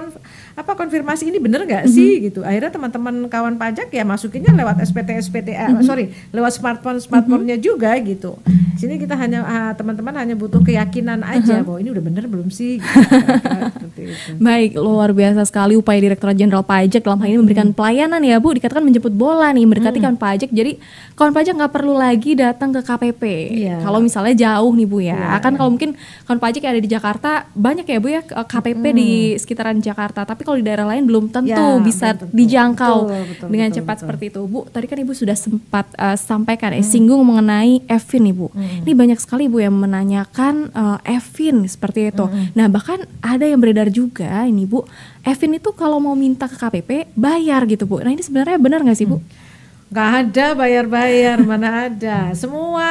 konfirmasi ini bener nggak sih gitu. Akhirnya teman-teman kawan pajak ya masukinnya lewat lewat smartphone-nya juga gitu. Sini kita hanya teman-teman hanya butuh keyakinan aja bahwa ini udah bener belum sih gitu. Baik, luar biasa sekali upaya Direktorat Jenderal Pajak dalam hal ini memberikan pelayanan ya Bu, dikatakan menjemput bola nih, mendekati kawan pajak. Jadi kawan pajak nggak perlu lagi datang ke KPP. Kalau misalnya jauh nih Bu ya, kan kalau mungkin kawan pajak yang ada di Jakarta banyak ya Bu ya KPP di sekitaran Jakarta. Tapi kalau di daerah lain belum tentu bisa dijangkau dengan cepat seperti itu. Bu, tadi kan Ibu sudah sempat sampaikan singgung mengenai EVIN nih Bu. Ini banyak sekali Bu yang menanyakan EVIN seperti itu. Nah bahkan ada yang beredar juga ini Bu, EVIN itu kalau mau minta ke KPP bayar gitu Bu. Nah ini sebenarnya benar nggak sih Bu? Nggak ada bayar-bayar, mana ada. Semua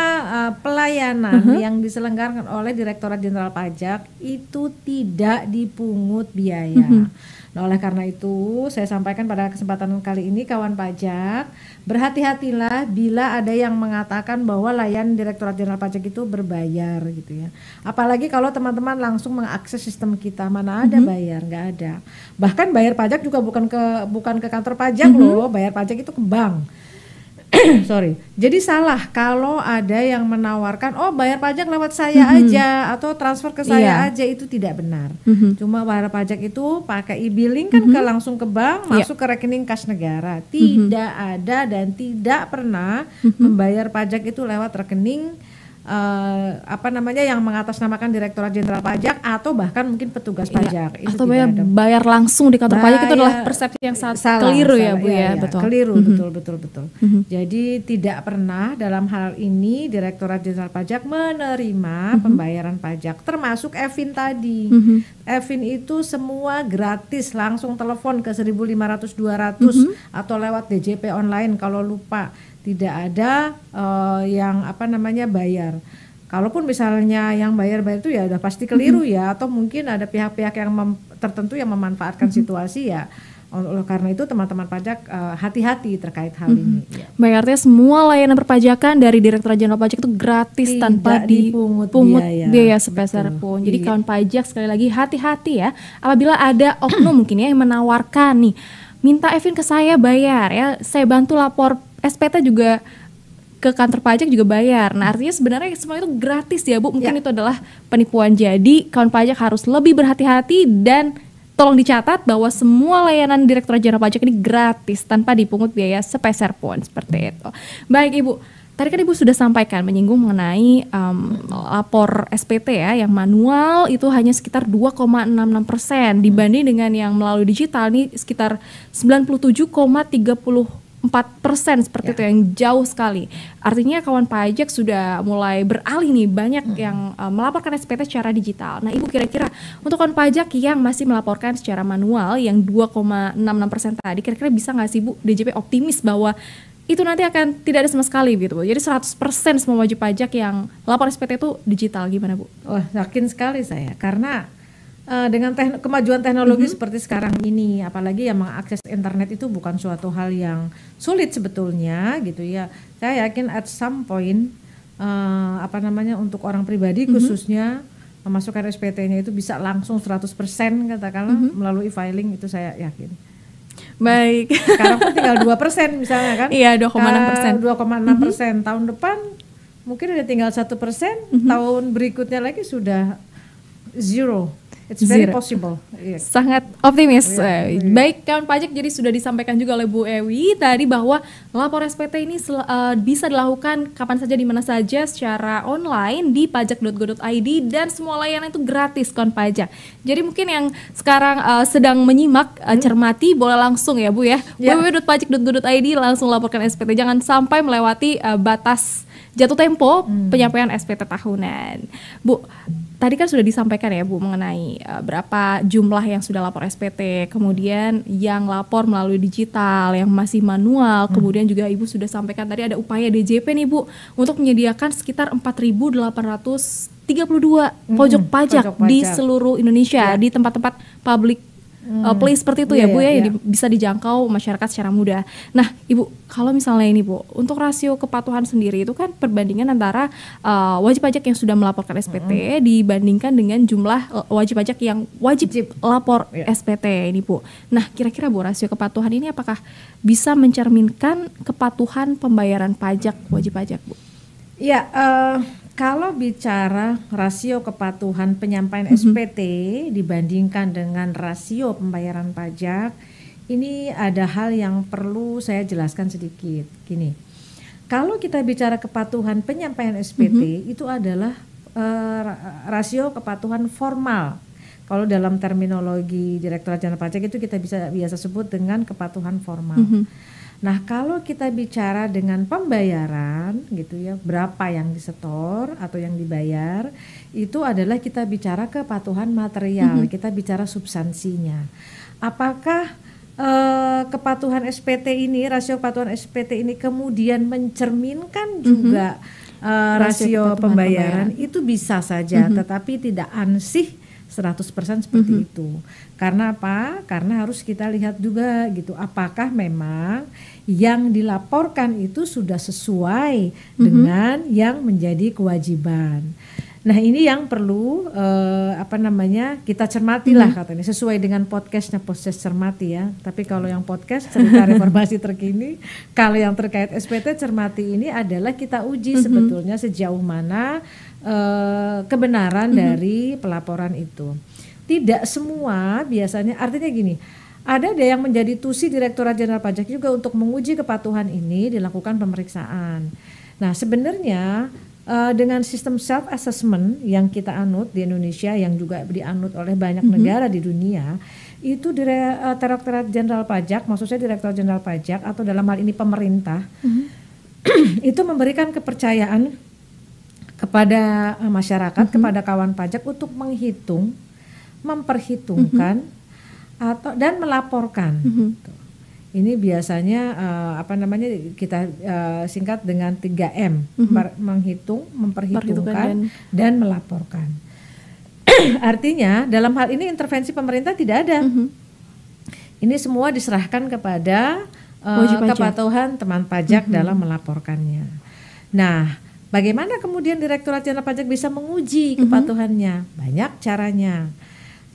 pelayanan yang diselenggarakan oleh Direktorat Jenderal Pajak itu tidak dipungut biaya. Nah oleh karena itu saya sampaikan pada kesempatan kali ini kawan pajak, berhati-hatilah bila ada yang mengatakan bahwa layanan Direktorat Jenderal Pajak itu berbayar gitu ya. Apalagi kalau teman-teman langsung mengakses sistem kita, mana ada bayar, nggak ada. Bahkan bayar pajak juga bukan ke kantor pajak loh, bayar pajak itu ke bank. sorry. Jadi salah kalau ada yang menawarkan, oh bayar pajak lewat saya aja atau transfer ke saya aja, itu tidak benar. Cuma bayar pajak itu pakai e-billing kan langsung ke bank, masuk ke rekening kas negara. Tidak ada dan tidak pernah membayar pajak itu lewat rekening yang mengatasnamakan Direktorat Jenderal Pajak atau bahkan mungkin petugas pajak. Itu atau bayar langsung di kantor pajak, itu adalah persepsi yang keliru ya Bu ya. Betul. Keliru, betul. Jadi tidak pernah dalam hal ini Direktorat Jenderal Pajak menerima pembayaran pajak, termasuk Evin tadi. Evin itu semua gratis, langsung telepon ke 1.500-200 atau lewat DJP online kalau lupa. Tidak ada yang bayar. Kalaupun misalnya yang bayar itu ya udah pasti keliru ya, atau mungkin ada pihak-pihak yang tertentu yang memanfaatkan situasi ya. Oleh karena itu teman-teman pajak hati-hati terkait hal ini. Ya. Baik, artinya semua layanan perpajakan dari Direktorat Jenderal Pajak itu gratis tanpa dipungut biaya sepeser pun. Jadi kawan pajak sekali lagi hati-hati ya. Apabila ada oknum mungkin ya yang menawarkan nih, minta Evin ke saya bayar ya, saya bantu lapor SPT juga ke kantor pajak juga bayar. Nah artinya sebenarnya semua itu gratis ya Bu. Mungkin itu adalah penipuan. Jadi kawan pajak harus lebih berhati-hati dan tolong dicatat bahwa semua layanan Direktorat Jenderal Pajak ini gratis tanpa dipungut biaya sepeser pun, seperti itu. Baik Ibu, tadi kan Ibu sudah sampaikan menyinggung mengenai lapor SPT ya, yang manual itu hanya sekitar 2,66% dibanding dengan yang melalui digital ini sekitar 97,34% seperti itu, yang jauh sekali. Artinya kawan pajak sudah mulai beralih nih, banyak yang melaporkan SPT secara digital. Nah Ibu, kira-kira untuk kawan pajak yang masih melaporkan secara manual yang 2,66% tadi, kira-kira bisa nggak sih Bu DJP optimis bahwa itu nanti akan tidak ada sama sekali gitu Bu? Jadi 100% semua wajib pajak yang lapor SPT itu digital, gimana Bu? Wah, yakin sekali saya, karena dengan kemajuan teknologi seperti sekarang ini, apalagi yang mengakses internet itu bukan suatu hal yang sulit sebetulnya gitu ya. Saya yakin at some point untuk orang pribadi khususnya memasukkan SPT-nya itu bisa langsung 100% katakanlah melalui filing, itu saya yakin. Baik. Sekarang pun tinggal 2% misalnya kan? Iya, 2,6%. 2,6%. Tahun depan mungkin ada tinggal 1%, tahun berikutnya lagi sudah zero. It's very possible. Sangat optimis. Baik kawan pajak, jadi sudah disampaikan juga oleh Bu Ewi tadi bahwa lapor SPT ini bisa dilakukan kapan saja di mana saja secara online di pajak.go.id dan semua layanan itu gratis kawan pajak. Jadi mungkin yang sekarang sedang menyimak cermati boleh langsung ya Bu ya. www.pajak.go.id langsung laporkan SPT, jangan sampai melewati batas jatuh tempo penyampaian SPT tahunan. Bu, tadi kan sudah disampaikan ya Bu mengenai berapa jumlah yang sudah lapor SPT, kemudian yang lapor melalui digital, yang masih manual, kemudian juga Ibu sudah sampaikan tadi ada upaya DJP nih Bu untuk menyediakan sekitar 4.832 pojok pajak di seluruh Indonesia di tempat-tempat public place seperti itu ya Bu ya, yang bisa dijangkau masyarakat secara mudah. Nah Ibu, kalau misalnya ini Bu, untuk rasio kepatuhan sendiri itu kan perbandingan antara wajib pajak yang sudah melaporkan SPT dibandingkan dengan jumlah wajib pajak yang wajib lapor SPT ini Bu. Nah kira-kira Bu, rasio kepatuhan ini apakah bisa mencerminkan kepatuhan pembayaran pajak wajib pajak Bu? Ya, kalau bicara rasio kepatuhan penyampaian SPT dibandingkan dengan rasio pembayaran pajak, ini ada hal yang perlu saya jelaskan sedikit. Gini, kalau kita bicara kepatuhan penyampaian SPT itu adalah rasio kepatuhan formal. Kalau dalam terminologi Direktorat Jenderal Pajak itu kita biasa sebut dengan kepatuhan formal. Nah, kalau kita bicara dengan pembayaran gitu ya, berapa yang disetor atau yang dibayar, itu adalah kita bicara kepatuhan material, kita bicara substansinya. Apakah kepatuhan SPT ini, rasio kepatuhan SPT ini kemudian mencerminkan juga rasio pembayaran? Itu bisa saja, tetapi tidak ansih 100% seperti itu. Karena apa? Karena harus kita lihat juga gitu, apakah memang yang dilaporkan itu sudah sesuai dengan yang menjadi kewajiban. Nah ini yang perlu kita cermati lah katanya, sesuai dengan podcastnya Podcast Cermati ya. Tapi kalau yang podcast cerita reformasi terkini, kalau yang terkait SPT Cermati ini adalah kita uji sebetulnya sejauh mana kebenaran dari pelaporan itu. Tidak semua biasanya, artinya gini, ada yang menjadi tusi Direktorat Jenderal Pajak juga untuk menguji kepatuhan ini dilakukan pemeriksaan. Nah sebenarnya dengan sistem self assessment yang kita anut di Indonesia, yang juga dianut oleh banyak negara di dunia, itu Direktorat Jenderal Pajak, maksud saya Direktorat Jenderal Pajak atau dalam hal ini pemerintah, itu memberikan kepercayaan kepada masyarakat, kepada kawan pajak untuk menghitung, memperhitungkan dan melaporkan. Ini biasanya kita singkat dengan 3M, menghitung, memperhitungkan, dan melaporkan. Artinya dalam hal ini intervensi pemerintah tidak ada. Ini semua diserahkan kepada kepatuhan teman pajak dalam melaporkannya. Nah, bagaimana kemudian Direktorat Jenderal Pajak bisa menguji kepatuhannya? Banyak caranya.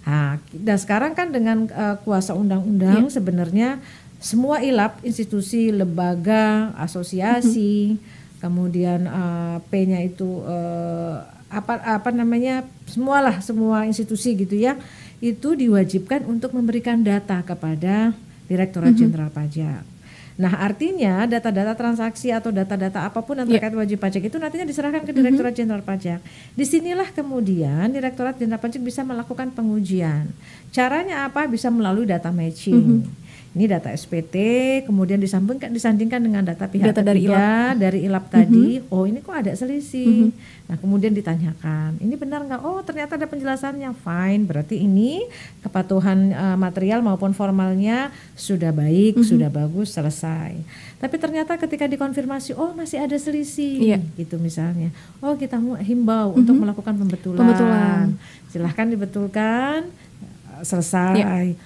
Nah, dan sekarang kan dengan kuasa undang-undang sebenarnya semua ILAP, institusi, lembaga, asosiasi, kemudian P-nya itu semua institusi gitu ya, itu diwajibkan untuk memberikan data kepada Direktorat Jenderal Pajak. Nah artinya data-data transaksi atau data-data apapun yang terkait wajib pajak itu nantinya diserahkan ke Direktorat Jenderal Pajak. Disinilah kemudian Direktorat Jenderal Pajak bisa melakukan pengujian. Caranya apa? Bisa melalui data matching. Ini data SPT, kemudian disandingkan dengan data pihak ketiga dari ILAP tadi. Oh ini kok ada selisih. Nah kemudian ditanyakan, ini benar nggak? Oh ternyata ada penjelasannya, fine. Berarti ini kepatuhan material maupun formalnya sudah baik, sudah bagus, selesai. Tapi ternyata ketika dikonfirmasi, oh masih ada selisih, gitu misalnya. Oh kita himbau untuk melakukan pembetulan. Silahkan dibetulkan, selesai.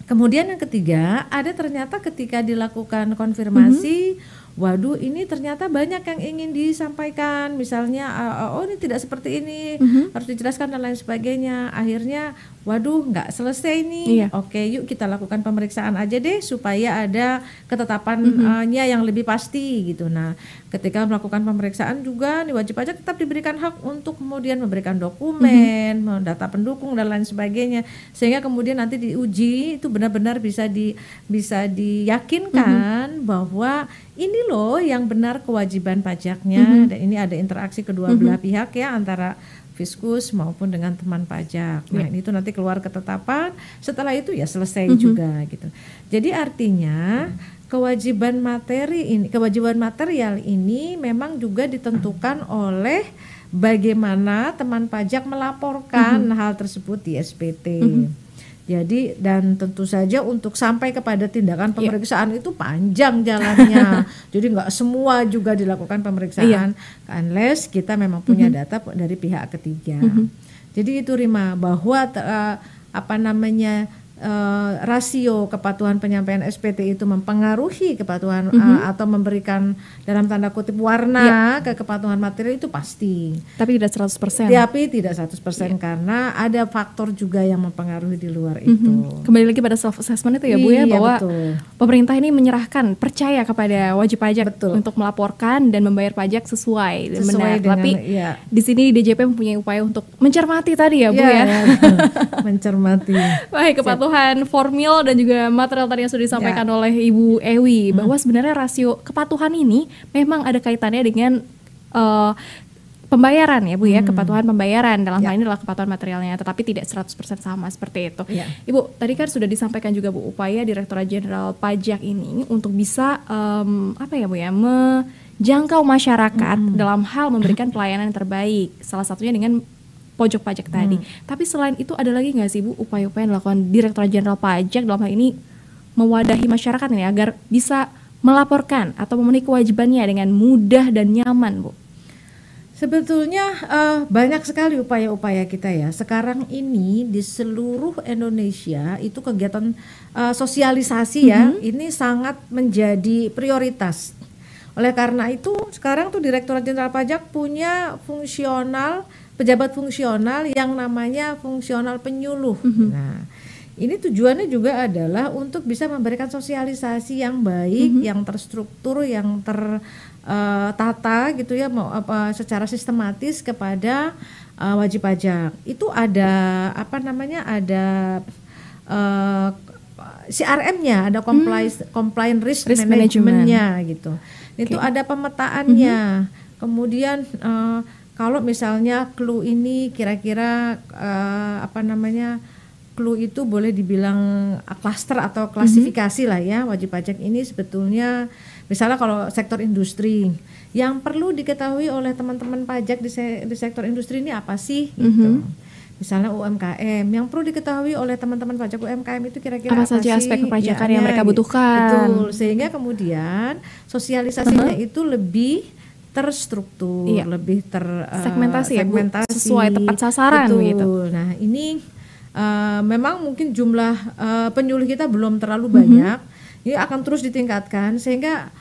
Kemudian yang ketiga, ada ternyata ketika dilakukan konfirmasi, waduh ini ternyata banyak yang ingin disampaikan, misalnya oh ini tidak seperti ini, harus dijelaskan dan lain sebagainya. Akhirnya waduh nggak selesai nih, oke yuk kita lakukan pemeriksaan aja deh supaya ada ketetapannya yang lebih pasti gitu. Nah ketika melakukan pemeriksaan juga nih wajib pajak tetap diberikan hak untuk kemudian memberikan dokumen, data pendukung dan lain sebagainya, sehingga kemudian nanti diuji itu benar-benar bisa diyakinkan bahwa ini loh yang benar kewajiban pajaknya, dan ini ada interaksi kedua belah pihak ya, antara Fiskus maupun dengan teman pajak. Nah itu nanti keluar ketetapan, setelah itu ya selesai juga gitu. Jadi artinya kewajiban material ini memang juga ditentukan oleh bagaimana teman pajak melaporkan hal tersebut di SPT. Jadi dan tentu saja untuk sampai kepada tindakan pemeriksaan itu panjang jalannya. Jadi nggak semua juga dilakukan pemeriksaan unless kita memang punya data dari pihak ketiga. Jadi itu Rima, bahwa rasio kepatuhan penyampaian SPT itu mempengaruhi kepatuhan atau memberikan dalam tanda kutip warna ke kepatuhan material itu pasti. Tapi tidak 100%. Tapi tidak 100% karena ada faktor juga yang mempengaruhi di luar itu. Kembali lagi pada self assessment itu ya Bu ya, bahwa pemerintah ini menyerahkan, percaya kepada wajib pajak untuk melaporkan dan membayar pajak sesuai benar. Tapi di sini DJP mempunyai upaya untuk mencermati tadi ya Bu ya. Mencermati. Baik, kepatuhan formil dan juga material tadi yang sudah disampaikan oleh Ibu Ewi, bahwa sebenarnya rasio kepatuhan ini memang ada kaitannya dengan pembayaran ya Bu ya, kepatuhan pembayaran dalam hal ini adalah kepatuhan materialnya, tetapi tidak 100% sama seperti itu. Ibu, tadi kan sudah disampaikan juga Bu, upaya Direktorat Jenderal Pajak ini untuk bisa menjangkau masyarakat dalam hal memberikan pelayanan yang terbaik, salah satunya dengan pojok pajak tadi. Tapi selain itu ada lagi nggak sih Bu upaya-upaya yang dilakukan Direktorat Jenderal Pajak dalam hal ini mewadahi masyarakat ini agar bisa melaporkan atau memenuhi kewajibannya dengan mudah dan nyaman Bu? Sebetulnya banyak sekali upaya-upaya kita ya. Sekarang ini di seluruh Indonesia itu kegiatan sosialisasi ya, ini sangat menjadi prioritas Oleh karena itu sekarang tuh Direktorat Jenderal Pajak punya pejabat fungsional yang namanya fungsional penyuluh. Nah, ini tujuannya juga adalah untuk bisa memberikan sosialisasi yang baik, yang terstruktur, yang tertata gitu ya, secara sistematis kepada wajib pajak. Itu ada ada CRM-nya, ada compliance risk management-nya gitu. Itu ada pemetaannya. Kemudian kalau misalnya clue ini kira-kira clue itu boleh dibilang klaster atau klasifikasi lah ya, wajib pajak ini sebetulnya misalnya kalau sektor industri yang perlu diketahui oleh teman-teman pajak di sektor industri ini apa sih gitu. Misalnya UMKM yang perlu diketahui oleh teman-teman pajak UMKM itu kira-kira apa saja sih aspek perpajakan yang mereka gitu. butuhkan. Betul, sehingga kemudian sosialisasinya itu lebih terstruktur, lebih segmentasi sesuai tepat sasaran gitu. Nah, ini memang mungkin jumlah penyuluh kita belum terlalu banyak. Ini akan terus ditingkatkan sehingga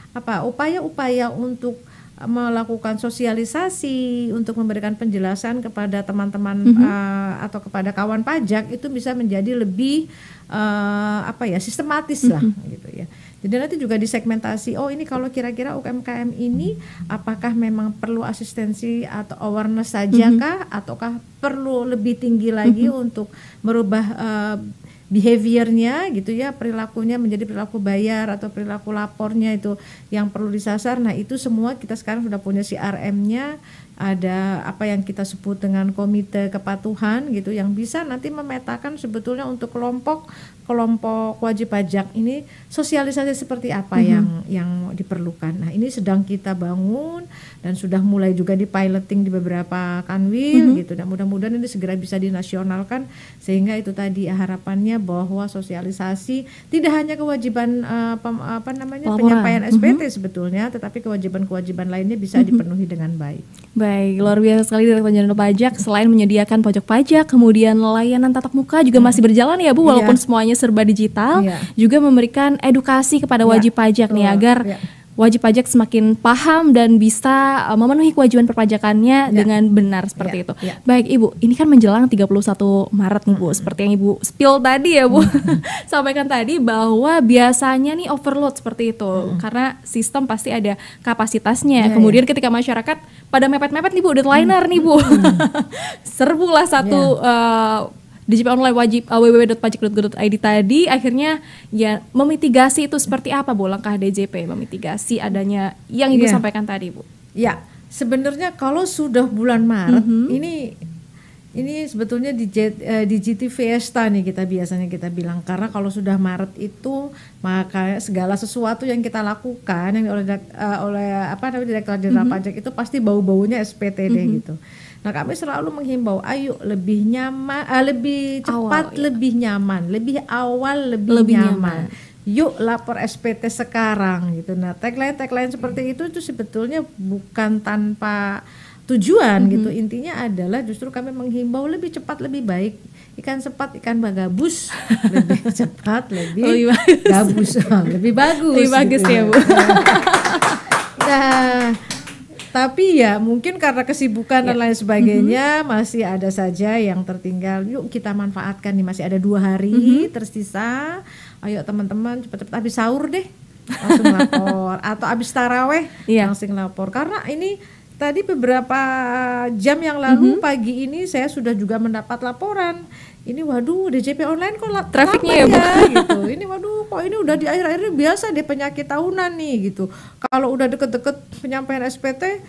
upaya-upaya untuk melakukan sosialisasi, untuk memberikan penjelasan kepada teman-teman atau kepada kawan pajak itu bisa menjadi lebih sistematis lah gitu ya. Jadi nanti juga disegmentasi, ini kalau kira-kira UMKM ini apakah memang perlu asistensi atau awareness saja kah, ataukah perlu lebih tinggi lagi untuk merubah behaviornya gitu ya, perilakunya menjadi perilaku bayar atau perilaku lapornya itu yang perlu disasar. Nah, itu semua kita sekarang sudah punya CRM-nya, ada apa yang kita sebut dengan komite kepatuhan gitu yang bisa nanti memetakan sebetulnya untuk kelompok wajib pajak ini sosialisasi seperti apa yang diperlukan. Nah, ini sedang kita bangun dan sudah mulai juga dipiloting di beberapa kanwil gitu. Dan mudah-mudahan ini segera bisa dinasionalkan sehingga itu tadi harapannya bahwa sosialisasi tidak hanya kewajiban penyampaian SPT sebetulnya, tetapi kewajiban-kewajiban lainnya bisa dipenuhi dengan baik. Baik, luar biasa sekali Direktorat Jenderal Pajak. Selain menyediakan pojok pajak, kemudian layanan tatap muka juga masih berjalan ya Bu, walaupun semuanya serba digital, juga memberikan edukasi kepada wajib pajak nih agar wajib pajak semakin paham dan bisa memenuhi kewajiban perpajakannya dengan benar seperti itu. Baik Ibu, ini kan menjelang 31 Maret nih Bu, seperti yang Ibu spill tadi ya Bu, sampaikan tadi bahwa biasanya nih overload seperti itu, karena sistem pasti ada kapasitasnya. Kemudian ketika masyarakat pada mepet-mepet nih Bu, deadliner nih Bu, serbulah satu DJP online wajib www.pajak.go.id tadi, akhirnya ya memitigasi itu seperti apa Bu langkah DJP memitigasi adanya yang Ibu sampaikan tadi Bu? Ya, sebenarnya kalau sudah bulan Maret ini sebetulnya di GT Fiesta nih kita bilang, karena kalau sudah Maret itu maka segala sesuatu yang kita lakukan yang oleh Direktorat Jenderal Pajak itu pasti bau-baunya SPT deh gitu. Nah, kami selalu menghimbau, ayo lebih nyaman, lebih cepat, lebih nyaman, lebih awal, lebih nyaman. Yuk lapor SPT sekarang gitu. Nah, tagline seperti itu sebetulnya bukan tanpa tujuan gitu. Intinya adalah justru kami menghimbau lebih cepat, lebih baik. Ikan sepat, ikan bagabus, lebih cepat, lebih gabus, lebih bagus. Lebih bagus gitu ya Bu. Nah, tapi ya mungkin karena kesibukan dan lain sebagainya masih ada saja yang tertinggal. Yuk kita manfaatkan nih, masih ada 2 hari tersisa. Ayo teman-teman cepat-cepat habis sahur deh langsung lapor, atau habis taraweh langsung lapor. Karena ini tadi beberapa jam yang lalu pagi ini saya sudah juga mendapat laporan. Ini waduh DJP online kok trafiknya ya gitu. Ini waduh kok ini udah di akhir-akhir ini biasa deh penyakit tahunan nih gitu. Kalau udah deket-deket penyampaian SPT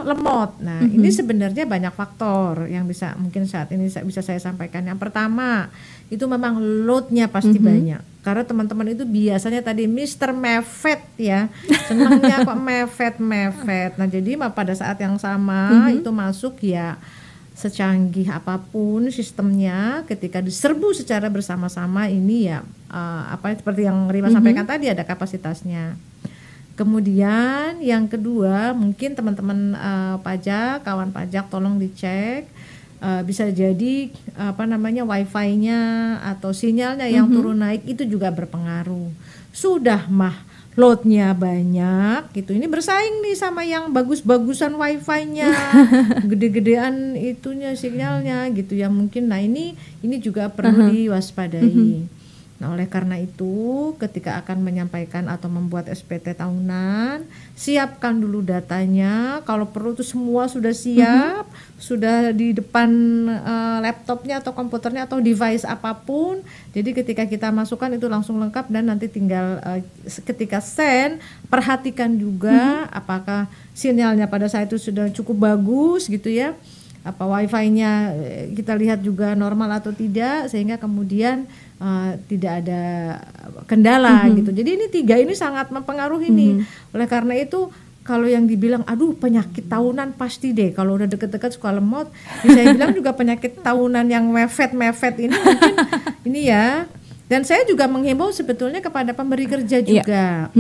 lemot. Nah, ini sebenarnya banyak faktor yang bisa mungkin saat ini bisa saya sampaikan. Yang pertama, itu memang loadnya pasti banyak. Karena teman-teman itu biasanya tadi Mr. Mepet ya. Senangnya kok mepet. Nah, jadi pada saat yang sama itu masuk ya secanggih apapun sistemnya, ketika diserbu secara bersama-sama ini ya seperti yang Rima sampaikan tadi, ada kapasitasnya. Kemudian yang kedua, mungkin teman-teman pajak, kawan pajak tolong dicek, bisa jadi wifi-nya atau sinyalnya yang turun naik itu juga berpengaruh. Sudah loadnya banyak gitu. Ini bersaing nih sama yang bagus-bagusan wifi-nya, gede-gedean itunya sinyalnya gitu ya mungkin. Nah ini juga perlu diwaspadai. Nah oleh karena itu ketika akan menyampaikan atau membuat SPT tahunan, siapkan dulu datanya. Kalau perlu itu semua sudah siap, sudah di depan laptopnya atau komputernya atau device apapun. Jadi ketika kita masukkan itu langsung lengkap dan nanti tinggal ketika send, perhatikan juga apakah sinyalnya pada saat itu sudah cukup bagus gitu ya. Apa wifi-nya kita lihat juga normal atau tidak sehingga kemudian tidak ada kendala gitu. Jadi ini 3 ini sangat mempengaruhi nih. Oleh karena itu kalau yang dibilang aduh penyakit tahunan pasti deh kalau udah deket-deket suka lemot. Saya bilang juga penyakit tahunan yang mepet ini mungkin ini ya. Dan saya juga menghimbau sebetulnya kepada pemberi kerja juga.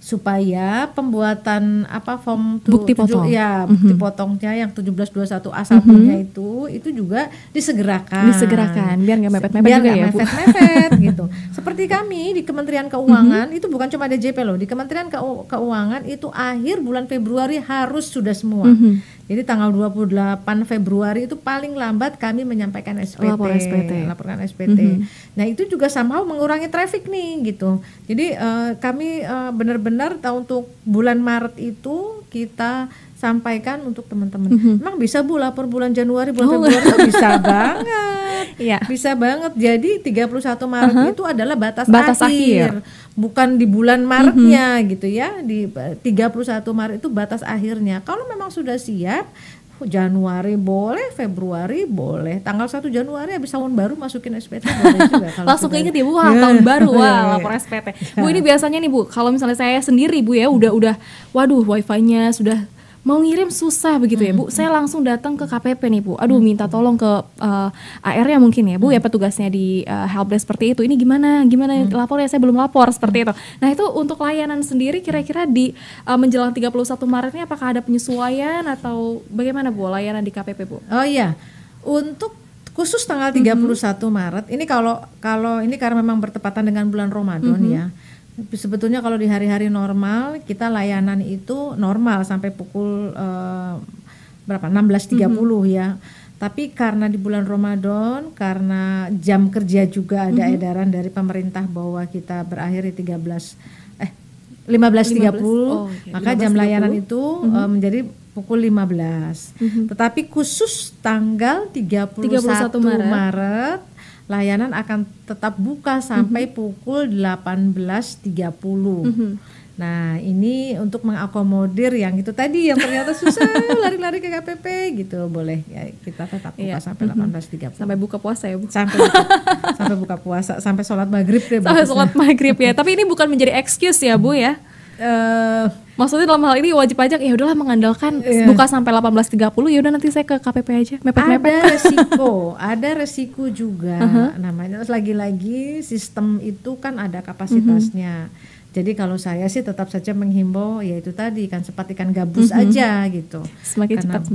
Supaya pembuatan form bukti potong bukti potongnya yang 1721 A1-nya itu juga disegerakan biar nggak mepet-mepet juga ya Bu. Gitu. Seperti kami di Kementerian Keuangan itu bukan cuma DJP loh, di Kementerian Keuangan itu akhir bulan Februari harus sudah semua. Jadi tanggal 28 Februari itu paling lambat kami menyampaikan laporan SPT. Nah itu juga somehow mengurangi traffic nih gitu. Jadi kami benar-benar untuk bulan Maret itu kita sampaikan untuk teman-teman. Emang bisa Bu lapor bulan Januari, bulan Februari bisa banget. Bisa banget. Jadi 31 Maret itu adalah batas akhir. Bukan di bulan Maretnya gitu ya. Di 31 Maret itu batas akhirnya. Kalau memang sudah siap, Januari boleh, Februari boleh. Tanggal 1 Januari habis tahun baru masukin SPT boleh juga. Langsung keinget ya Bu, tahun baru lapor SPT. Bu ini biasanya nih Bu, kalau misalnya saya sendiri Bu ya udah waduh wifi-nya sudah mau ngirim susah begitu ya Bu, saya langsung datang ke KPP nih Bu, aduh minta tolong ke AR-nya mungkin ya Bu ya petugasnya di helpdesk seperti itu, ini gimana lapor ya, saya belum lapor seperti itu. Nah itu untuk layanan sendiri kira-kira di menjelang 31 Maret ini apakah ada penyesuaian atau bagaimana Bu layanan di KPP Bu? Oh iya, untuk khusus tanggal 31 Maret ini kalau ini karena memang bertepatan dengan bulan Ramadan ya. Sebetulnya kalau di hari-hari normal kita layanan itu normal sampai pukul 16.30 ya. Tapi karena di bulan Ramadan, karena jam kerja juga ada edaran dari pemerintah bahwa kita berakhir di 15.30, maka jam layanan itu menjadi pukul 15. Tetapi khusus tanggal 31 Maret layanan akan tetap buka sampai pukul 18.30. Nah ini untuk mengakomodir yang itu tadi yang ternyata susah lari-lari ke KPP gitu, boleh ya kita tetap buka sampai 18.30. Sampai buka puasa ya Bu? Sampai buka puasa, sampai sholat maghrib deh. Sampai sholat maghrib ya, tapi ini bukan menjadi excuse ya Bu ya? Maksudnya dalam hal ini wajib pajak ya udahlah mengandalkan buka sampai 18.30 ya udah nanti saya ke KPP aja mepet-mepet. Ada resiko juga namanya, lagi-lagi sistem itu kan ada kapasitasnya. Jadi kalau saya sih tetap saja menghimbau yaitu tadi kan cepat ikan gabus aja gitu. Semakin cepat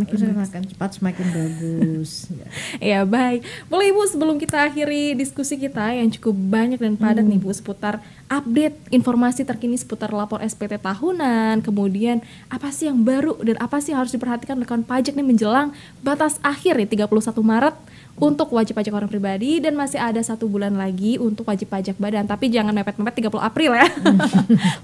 semakin bagus. Ya baik. Boleh Ibu sebelum kita akhiri diskusi kita yang cukup banyak dan padat nih Bu seputar update informasi terkini seputar lapor SPT tahunan, kemudian apa sih yang baru dan apa sih harus diperhatikan oleh kawan pajak nih menjelang batas akhir ya 31 Maret untuk wajib pajak orang pribadi dan masih ada 1 bulan lagi untuk wajib pajak badan, tapi jangan mepet-mepet 30 April ya.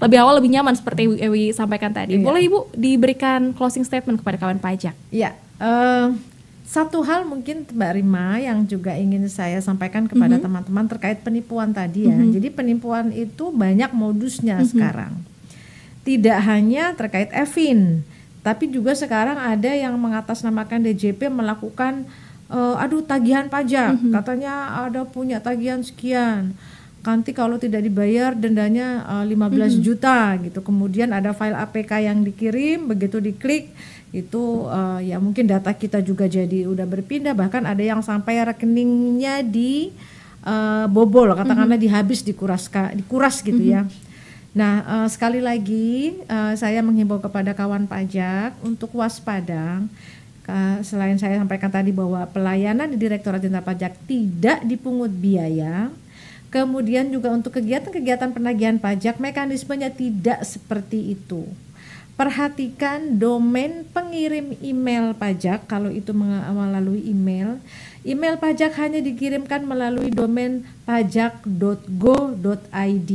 Lebih awal lebih nyaman seperti Ewi sampaikan tadi. Boleh Ibu diberikan closing statement kepada kawan pajak? Iya, satu hal mungkin Mbak Rima yang juga ingin saya sampaikan kepada teman-teman terkait penipuan tadi ya. Jadi penipuan itu banyak modusnya sekarang. Tidak hanya terkait EVIN, tapi juga sekarang ada yang mengatasnamakan DJP melakukan tagihan pajak, katanya ada punya tagihan sekian, nanti kalau tidak dibayar dendanya 15 juta gitu. Kemudian ada file APK yang dikirim, begitu diklik itu ya mungkin data kita juga jadi udah berpindah, bahkan ada yang sampai rekeningnya di bobol, katakanlah dihabis dikuras gitu ya. Nah sekali lagi saya menghimbau kepada kawan pajak untuk waspada. Selain saya sampaikan tadi bahwa pelayanan di Direktorat Jenderal Pajak tidak dipungut biaya, Kemudian juga untuk kegiatan-kegiatan penagihan pajak, mekanismenya tidak seperti itu. Perhatikan domain pengirim email pajak. Kalau itu melalui email pajak hanya dikirimkan melalui domain pajak.go.id.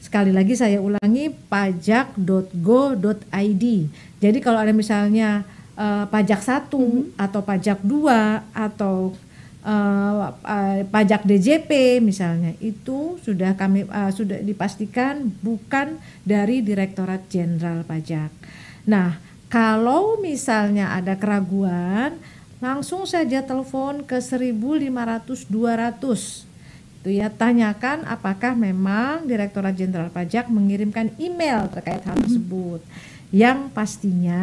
Sekali lagi saya ulangi, pajak.go.id. Jadi kalau ada misalnya pajak 1 atau pajak 2 atau pajak DJP misalnya, itu sudah sudah dipastikan bukan dari Direktorat Jenderal Pajak. Nah, kalau misalnya ada keraguan, langsung saja telepon ke 1.500-200. Itu ya, tanyakan apakah memang Direktorat Jenderal Pajak mengirimkan email terkait hal tersebut. Yang pastinya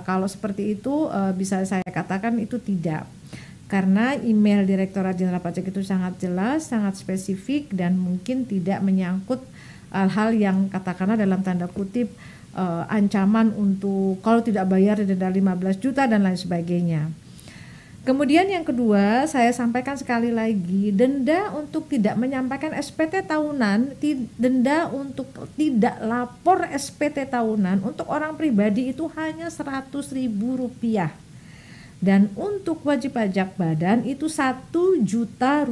kalau seperti itu bisa saya katakan itu tidak. Karena email Direktorat Jenderal Pajak itu sangat jelas, sangat spesifik, dan mungkin tidak menyangkut hal-hal yang katakanlah dalam tanda kutip ancaman untuk kalau tidak bayar denda 15 juta dan lain sebagainya. Kemudian yang kedua, saya sampaikan sekali lagi, denda untuk tidak menyampaikan SPT tahunan, denda untuk tidak lapor SPT tahunan untuk orang pribadi itu hanya Rp100.000. Dan untuk wajib pajak badan itu Rp1 juta.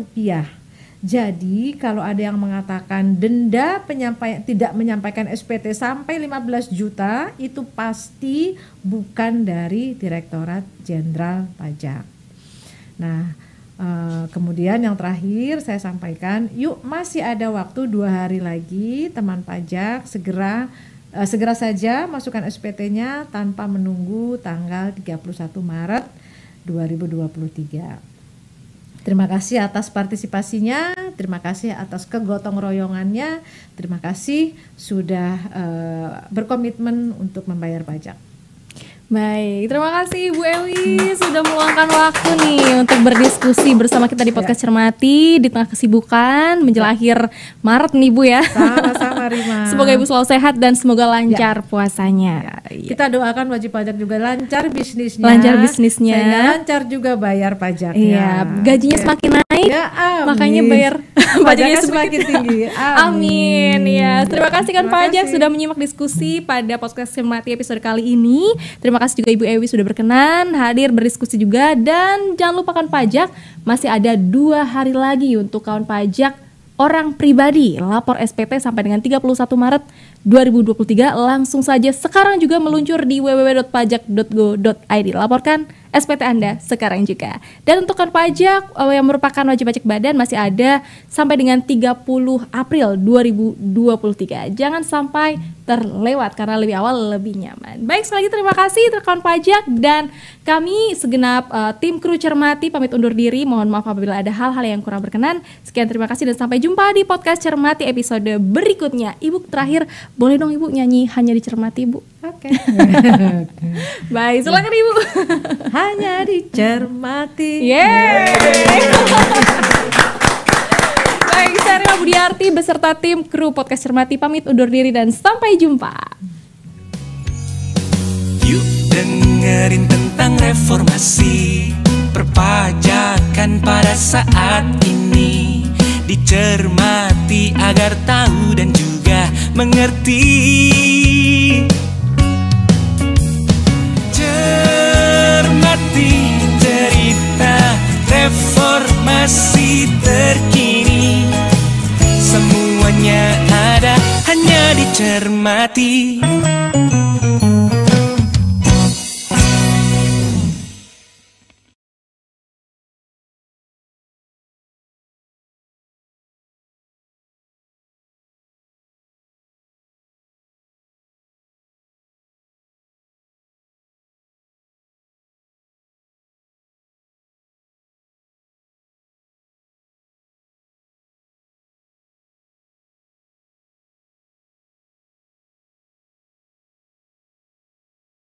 Jadi kalau ada yang mengatakan denda tidak menyampaikan SPT sampai 15 juta, itu pasti bukan dari Direktorat Jenderal Pajak. Nah, kemudian yang terakhir saya sampaikan, yuk masih ada waktu 2 hari lagi teman pajak, segera saja masukkan SPT-nya tanpa menunggu tanggal 31 Maret 2023. Terima kasih atas partisipasinya, terima kasih atas kegotong royongannya, terima kasih sudah berkomitmen untuk membayar pajak. Baik, terima kasih Ibu Ewi sudah meluangkan waktu nih untuk berdiskusi bersama kita di podcast Cermati di tengah kesibukan menjelang akhir Maret nih Bu ya. Sama-sama Rima. Semoga Ibu selalu sehat dan semoga lancar puasanya. Kita doakan wajib pajak juga lancar bisnisnya. Sehingga lancar juga bayar pajaknya. Iya, gajinya semakin naik. Ya, makanya bayar pajaknya semakin tinggi. Amin. Ya, terima kasih kan pajak sudah menyimak diskusi pada podcast Cermati episode kali ini. Terima kasih juga Ibu Ewi sudah berkenan hadir berdiskusi juga, dan jangan lupakan pajak masih ada 2 hari lagi untuk kawan pajak orang pribadi lapor SPT sampai dengan 31 Maret 2023. Langsung saja sekarang juga meluncur di www.pajak.go.id. Laporkan SPT Anda sekarang juga. Dan untuk kawan pajak yang merupakan wajib pajak badan masih ada sampai dengan 30 April 2023. Jangan sampai terlewat karena lebih awal lebih nyaman. Baik, sekali lagi terima kasih kawan pajak, dan kami segenap tim kru Cermati pamit undur diri. Mohon maaf apabila ada hal-hal yang kurang berkenan. Sekian, terima kasih dan sampai jumpa di podcast Cermati episode berikutnya. Ibu terakhir, boleh dong Ibu nyanyi Hanya Dicermati Ibu? Oke. Baik, silakan Ibu. Hanya dicermati. Baik, saya Rima Budiarti beserta tim kru podcast Cermati pamit undur diri dan sampai jumpa. Yuk dengerin tentang reformasi perpajakan pada saat ini, dicermati agar tahu dan juga mengerti. Cermati cerita reformasi terkini, semuanya ada hanya di Cermati.